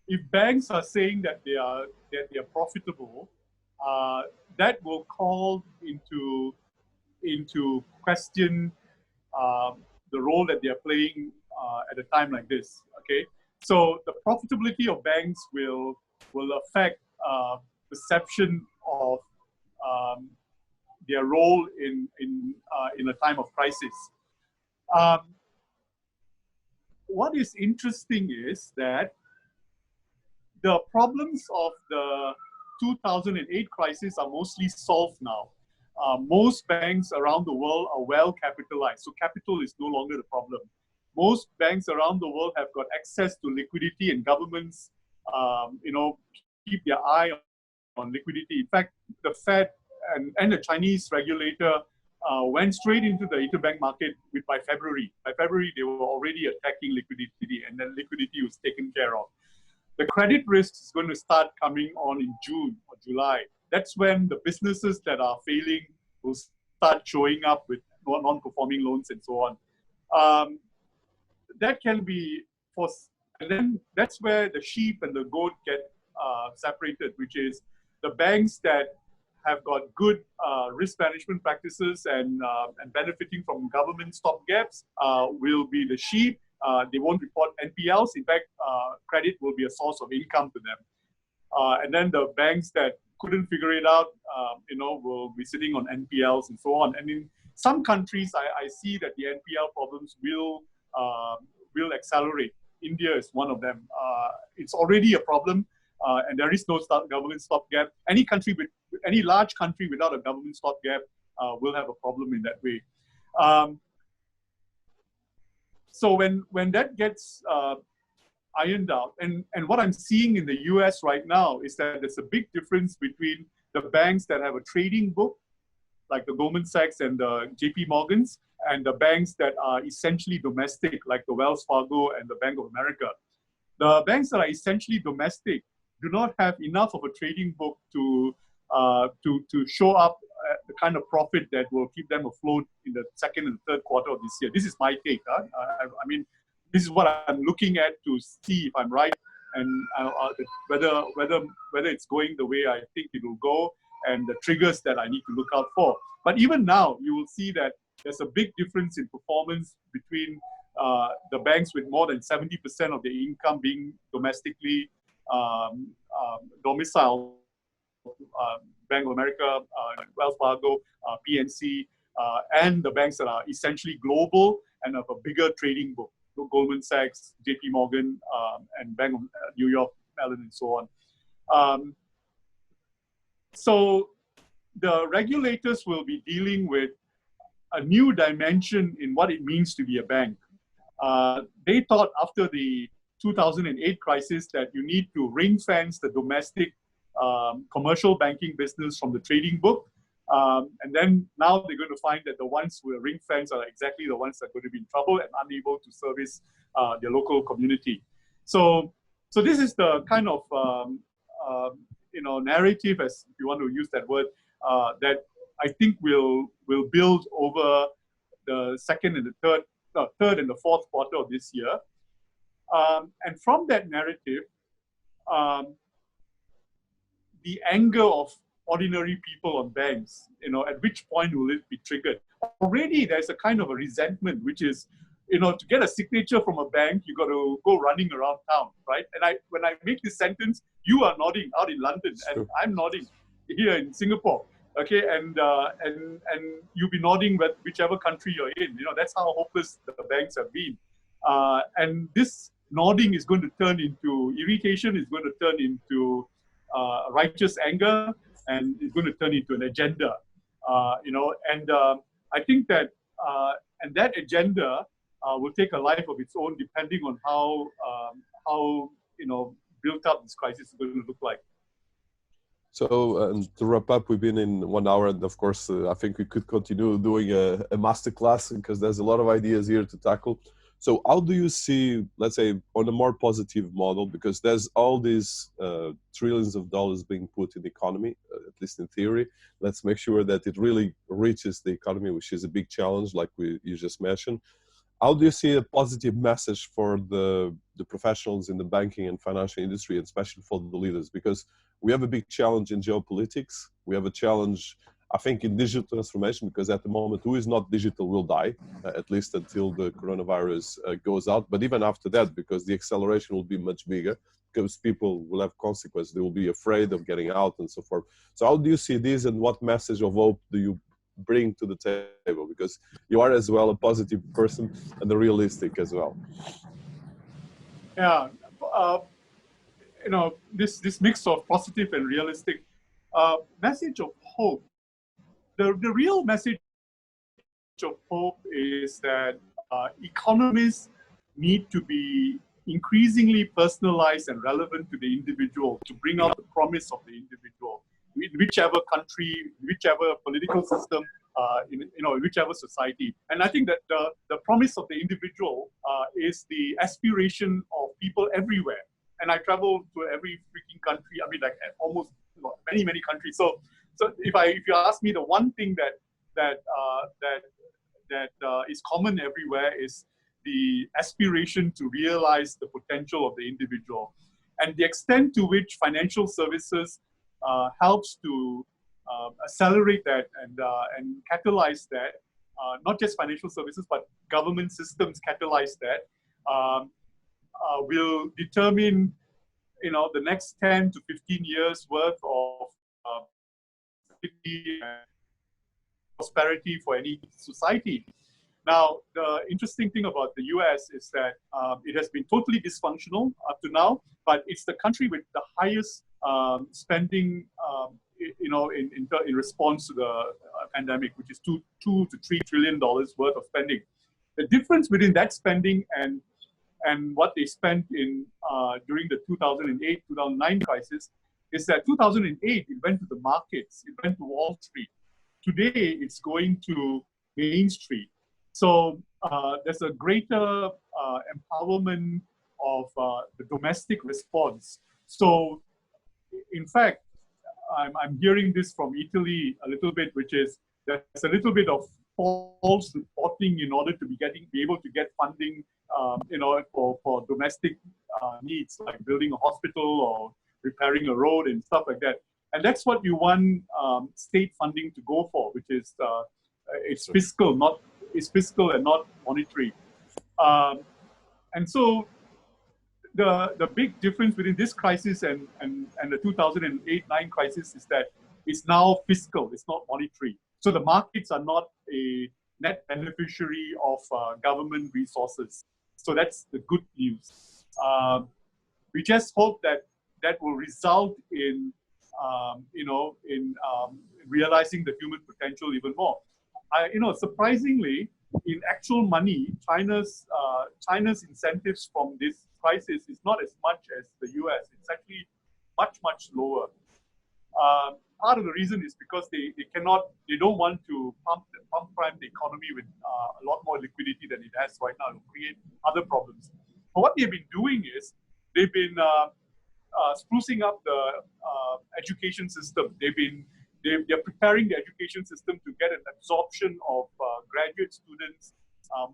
If banks are saying that they are profitable, that will call into question the role that they are playing at a time like this. Okay, so the profitability of banks will affect perception of their role in a time of crisis. What is interesting is that the problems of the 2008 crisis are mostly solved now. Most banks around the world are well capitalized, so capital is no longer the problem. Most banks around the world have got access to liquidity, and governments, you know, keep their eye on liquidity. In fact, the Fed and the Chinese regulator went straight into the interbank market by February. By February, they were already attacking liquidity, and then liquidity was taken care of. The credit risk is going to start coming on in June or July. That's when the businesses that are failing will start showing up with non-performing loans and so on. That can be and then that's where the sheep and the goat get separated, which is the banks that have got good risk management practices and benefiting from government stopgaps will be the sheep. They won't report NPLs. In fact, credit will be a source of income to them. And then the banks that couldn't figure it out, you know, will be sitting on NPLs and so on. And in some countries, I see that the NPL problems will accelerate. India is one of them. It's already a problem. and there is no government stopgap. Any large country without a government stopgap will have a problem in that way. So when that gets ironed out, and what I'm seeing in the US right now is that there's a big difference between the banks that have a trading book, like the Goldman Sachs and the JP Morgans, and the banks that are essentially domestic, like the Wells Fargo and the Bank of America. The banks that are essentially domestic do not have enough of a trading book to show up the kind of profit that will keep them afloat in the second and third quarter of this year. This is my take. I mean, this is what I'm looking at to see if I'm right, and whether it's going the way I think it will go, and the triggers that I need to look out for. But even now, you will see that there's a big difference in performance between the banks with more than 70% of their income being domestically domiciled, Bank of America, Wells Fargo, PNC, and the banks that are essentially global and have a bigger trading book, Goldman Sachs, JP Morgan, and Bank of New York, Mellon, and so on. So the regulators will be dealing with a new dimension in what it means to be a bank. They thought after the 2008 crisis that you need to ring fence the domestic commercial banking business from the trading book. And then now they're going to find that the ones who are ring fenced are exactly the ones that are going to be in trouble and unable to service their local community. So this is the kind of narrative, as if you want to use that word, that I think will build over the third and the fourth quarter of this year. And from that narrative, the anger of ordinary people on banks, at which point will it be triggered? Already there's a kind of a resentment, which is, to get a signature from a bank, you got to go running around town, right? And when I make this sentence, you are nodding out in London, and I'm nodding here in Singapore. Okay, and you'll be nodding with whichever country you're in. That's how hopeless the banks have been. And this nodding is going to turn into irritation, is going to turn into righteous anger, and it's going to turn into an agenda. And I think that and that agenda will take a life of its own, depending on how built up this crisis is going to look like. So to wrap up, we've been in 1 hour, and of course, I think we could continue doing a masterclass because there's a lot of ideas here to tackle. So how do you see, let's say, on a more positive model, because there's all these trillions of dollars being put in the economy, at least in theory. Let's make sure that it really reaches the economy, which is a big challenge, like you just mentioned. How do you see a positive message for the professionals in the banking and financial industry, and especially for the leaders? Because we have a big challenge in geopolitics. We have a challenge, I think, in digital transformation, because at the moment, who is not digital will die, at least until the coronavirus goes out. But even after that, because the acceleration will be much bigger, because people will have consequences. They will be afraid of getting out and so forth. So how do you see this, and what message of hope do you bring to the table? Because you are as well a positive person and a realistic as well. Yeah, this mix of positive and realistic message of hope. The real message of hope is that economists need to be increasingly personalized and relevant to the individual to bring out the promise of the individual, in whichever country, whichever political system, in whichever society. And I think that the promise of the individual is the aspiration of people everywhere. And I travel to every freaking country. I mean, like almost many countries. So if you ask me, the one thing that is common everywhere is the aspiration to realize the potential of the individual, and the extent to which financial services helps to accelerate that and catalyze that. Not just financial services, but government systems catalyze that. Will determine, the next 10 to 15 years worth of prosperity for any society. Now, the interesting thing about the US is that it has been totally dysfunctional up to now, but it's the country with the highest spending, in response to the pandemic, which is $2 to $3 trillion worth of spending. The difference between that spending and what they spent in during the 2008-2009 crisis is that 2008 it went to the markets, it went to Wall Street. Today it's going to Main Street. So there's a greater empowerment of the domestic response. So in fact, I'm hearing this from Italy a little bit, which is there's a little bit of false reporting in order to be able to get funding, for domestic needs like building a hospital or repairing a road and stuff like that. And that's what you want state funding to go for, which is it's fiscal and not monetary. And so the big difference between this crisis and the 2008-9 crisis is that it's now fiscal, it's not monetary. So the markets are not a net beneficiary of government resources. So that's the good news. We just hope that will result in, realizing the human potential even more. Surprisingly, in actual money, China's incentives from this crisis is not as much as the US. It's actually much lower. Part of the reason is because they don't want to pump prime the economy with a lot more liquidity than it has right now to create other problems. But what they've been doing is they've been sprucing up the education system. They're preparing the education system to get an absorption of graduate students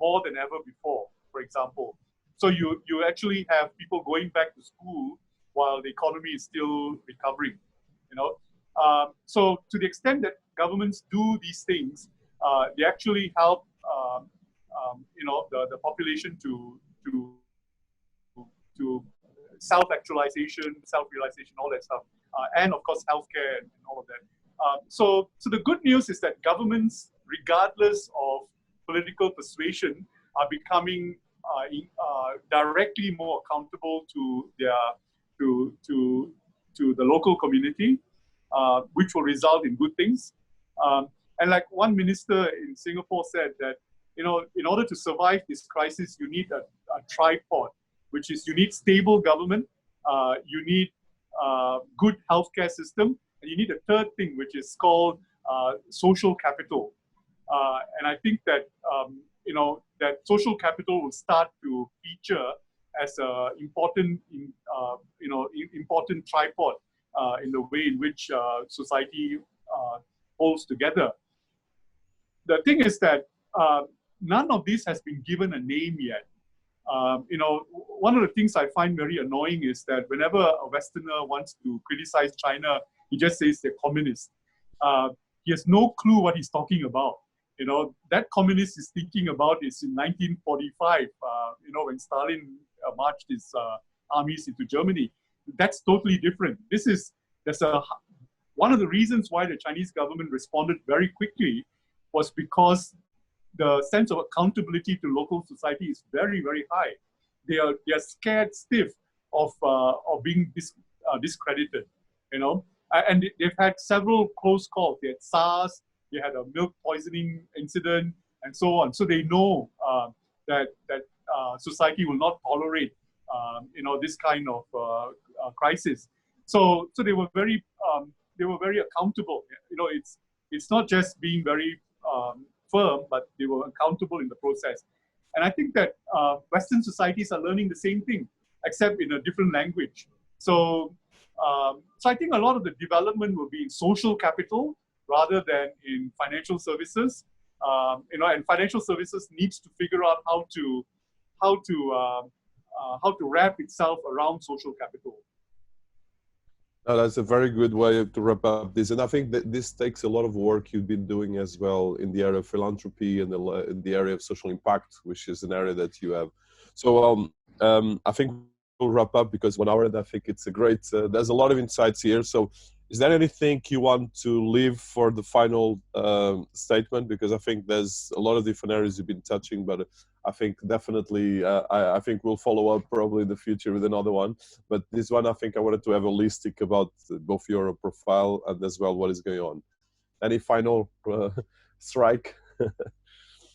more than ever before, for example. So you actually have people going back to school while the economy is still recovering, So to the extent that governments do these things, they actually help, the population to self-actualization, self-realization, all that stuff, and of course healthcare and all of that. So the good news is that governments, regardless of political persuasion, are becoming directly more accountable to the local community, which will result in good things. And like one minister in Singapore said that, in order to survive this crisis, you need a tripod, which is you need stable government, you need good healthcare system, and you need a third thing, which is called social capital. And I think that that social capital will start to feature as an important tripod in the way in which society holds together. The thing is that none of this has been given a name yet. One of the things I find very annoying is that whenever a Westerner wants to criticize China, he just says they're communist. He has no clue what he's talking about. That communist is thinking about is in 1945, when Stalin marched his armies into Germany. That's totally different. One of the reasons why the Chinese government responded very quickly was because the sense of accountability to local society is very, very high. They are scared stiff of being discredited, and they've had several close calls. They had SARS, they had a milk poisoning incident, and so on. So they know that society will not tolerate, this kind of crisis. So they were very accountable. It's not just being very firm, but they were accountable in the process. And I think that Western societies are learning the same thing, except in a different language. So I think a lot of the development will be in social capital rather than in financial services. And financial services needs to figure out how to wrap itself around social capital. No, that's a very good way to wrap up this. And I think that this takes a lot of work you've been doing as well in the area of philanthropy and in the area of social impact, which is an area that you have. So I think we'll wrap up because 1 hour, and I think it's a great, there's a lot of insights here. So Is there anything you want to leave for the final statement? Because I think there's a lot of different areas you've been touching, but I think definitely, I think we'll follow up probably in the future with another one. But this one, I think I wanted to have a holistic about both your profile and as well what is going on. Any final strike?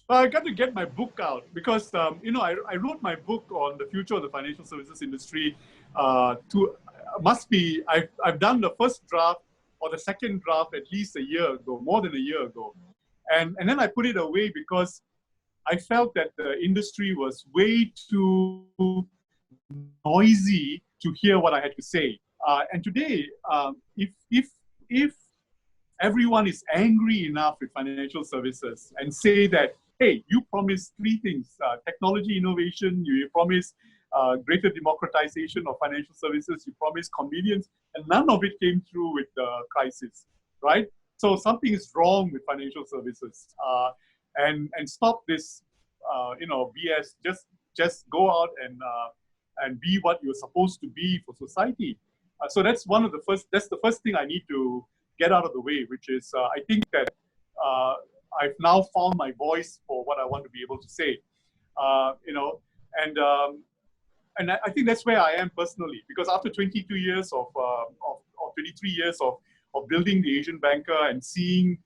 I got to get my book out because I wrote my book on the future of the financial services industry. I've done the first draft or the second draft at least a year ago, more than a year ago, and then I put it away because I felt that the industry was way too noisy to hear what I had to say. And today, if everyone is angry enough with financial services and say that, hey, you promised three things: technology innovation, you promised greater democratization of financial services, you promised convenience, and none of it came through with the crisis, right? So something is wrong with financial services, and stop this, BS. Just go out and be what you're supposed to be for society. So that's the first thing I need to get out of the way, which is I think that I've now found my voice for what I want to be able to say, and I think that's where I am personally, because after 22 years of 23 years of building the Asian banker and seeing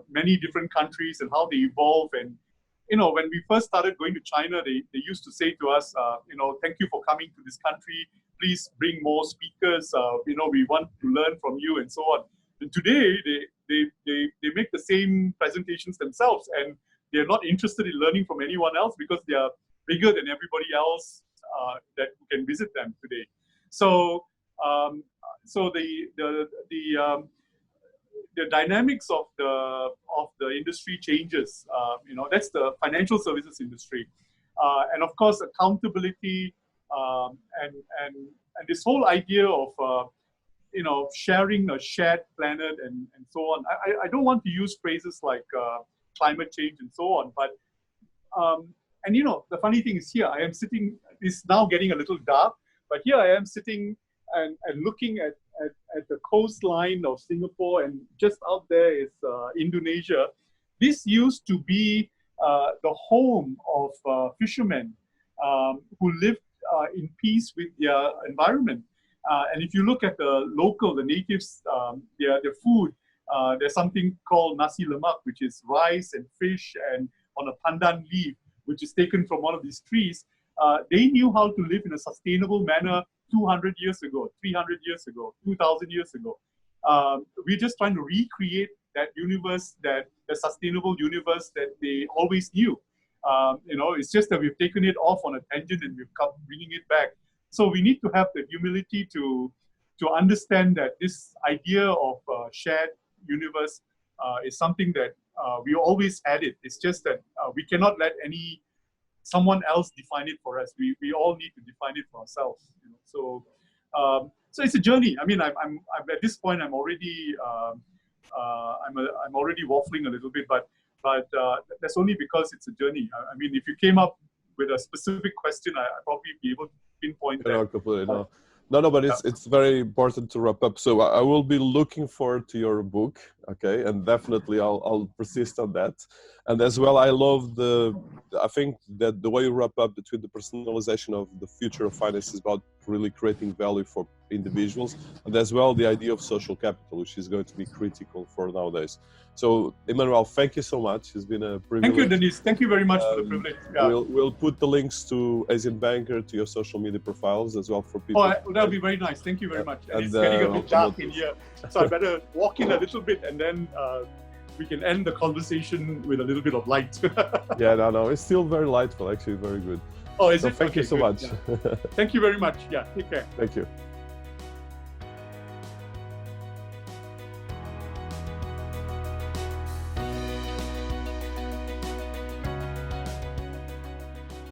many different countries and how they evolve, and when we first started going to China, they used to say to us, thank you for coming to this country. Please bring more speakers. We want to learn from you and so on. And today they make the same presentations themselves, and they're not interested in learning from anyone else because they are bigger than everybody else that can visit them today. So the dynamics of the industry changes. That's the financial services industry, and of course accountability, and this whole idea of sharing a shared planet and so on. I don't want to use phrases like climate change and so on, but the funny thing is, here I am sitting. It's now getting a little dark, but here I am sitting and looking at the coastline of Singapore, and just out there is Indonesia. This used to be the home of fishermen who lived in peace with their environment. And if you look at the natives, their food, there's something called nasi lemak, which is rice and fish and on a pandan leaf, which is taken from one of these trees. They knew how to live in a sustainable manner 200 years ago, 300 years ago, 2,000 years ago. We're just trying to recreate that universe, the sustainable universe that they always knew. It's just that we've taken it off on a tangent and we've come bringing it back. So we need to have the humility to understand that this idea of shared universe is something that we always had it. It's just that we cannot let someone else define it for us. We all need to define it for ourselves. So it's a journey. I mean, I'm at this point. I'm already I'm already waffling a little bit, but that's only because it's a journey. I mean, if you came up with a specific question, I'd probably be able to pinpoint that. Completely. No, but it's very important to wrap up. So I will be looking forward to your book, okay? And definitely I'll persist on that. And as well, I think that the way you wrap up between the personalization of the future of finance is about really creating value for individuals, and as well the idea of social capital, which is going to be critical for nowadays. So Emmanuel, thank you so much. It's been a privilege. Thank you, Dinis. Thank you very much for the privilege. Yeah. We'll put the links to Asian Banker, to your social media profiles as well for people. Oh, that'll be very nice. Thank you very much. And it's getting a bit dark in here, so I better walk in a little bit, and then we can end the conversation with a little bit of light. Yeah, no, it's still very lightful. Actually, very good. Oh, is it? Thank you so much. Yeah. Thank you very much. Yeah, take care. Thank you.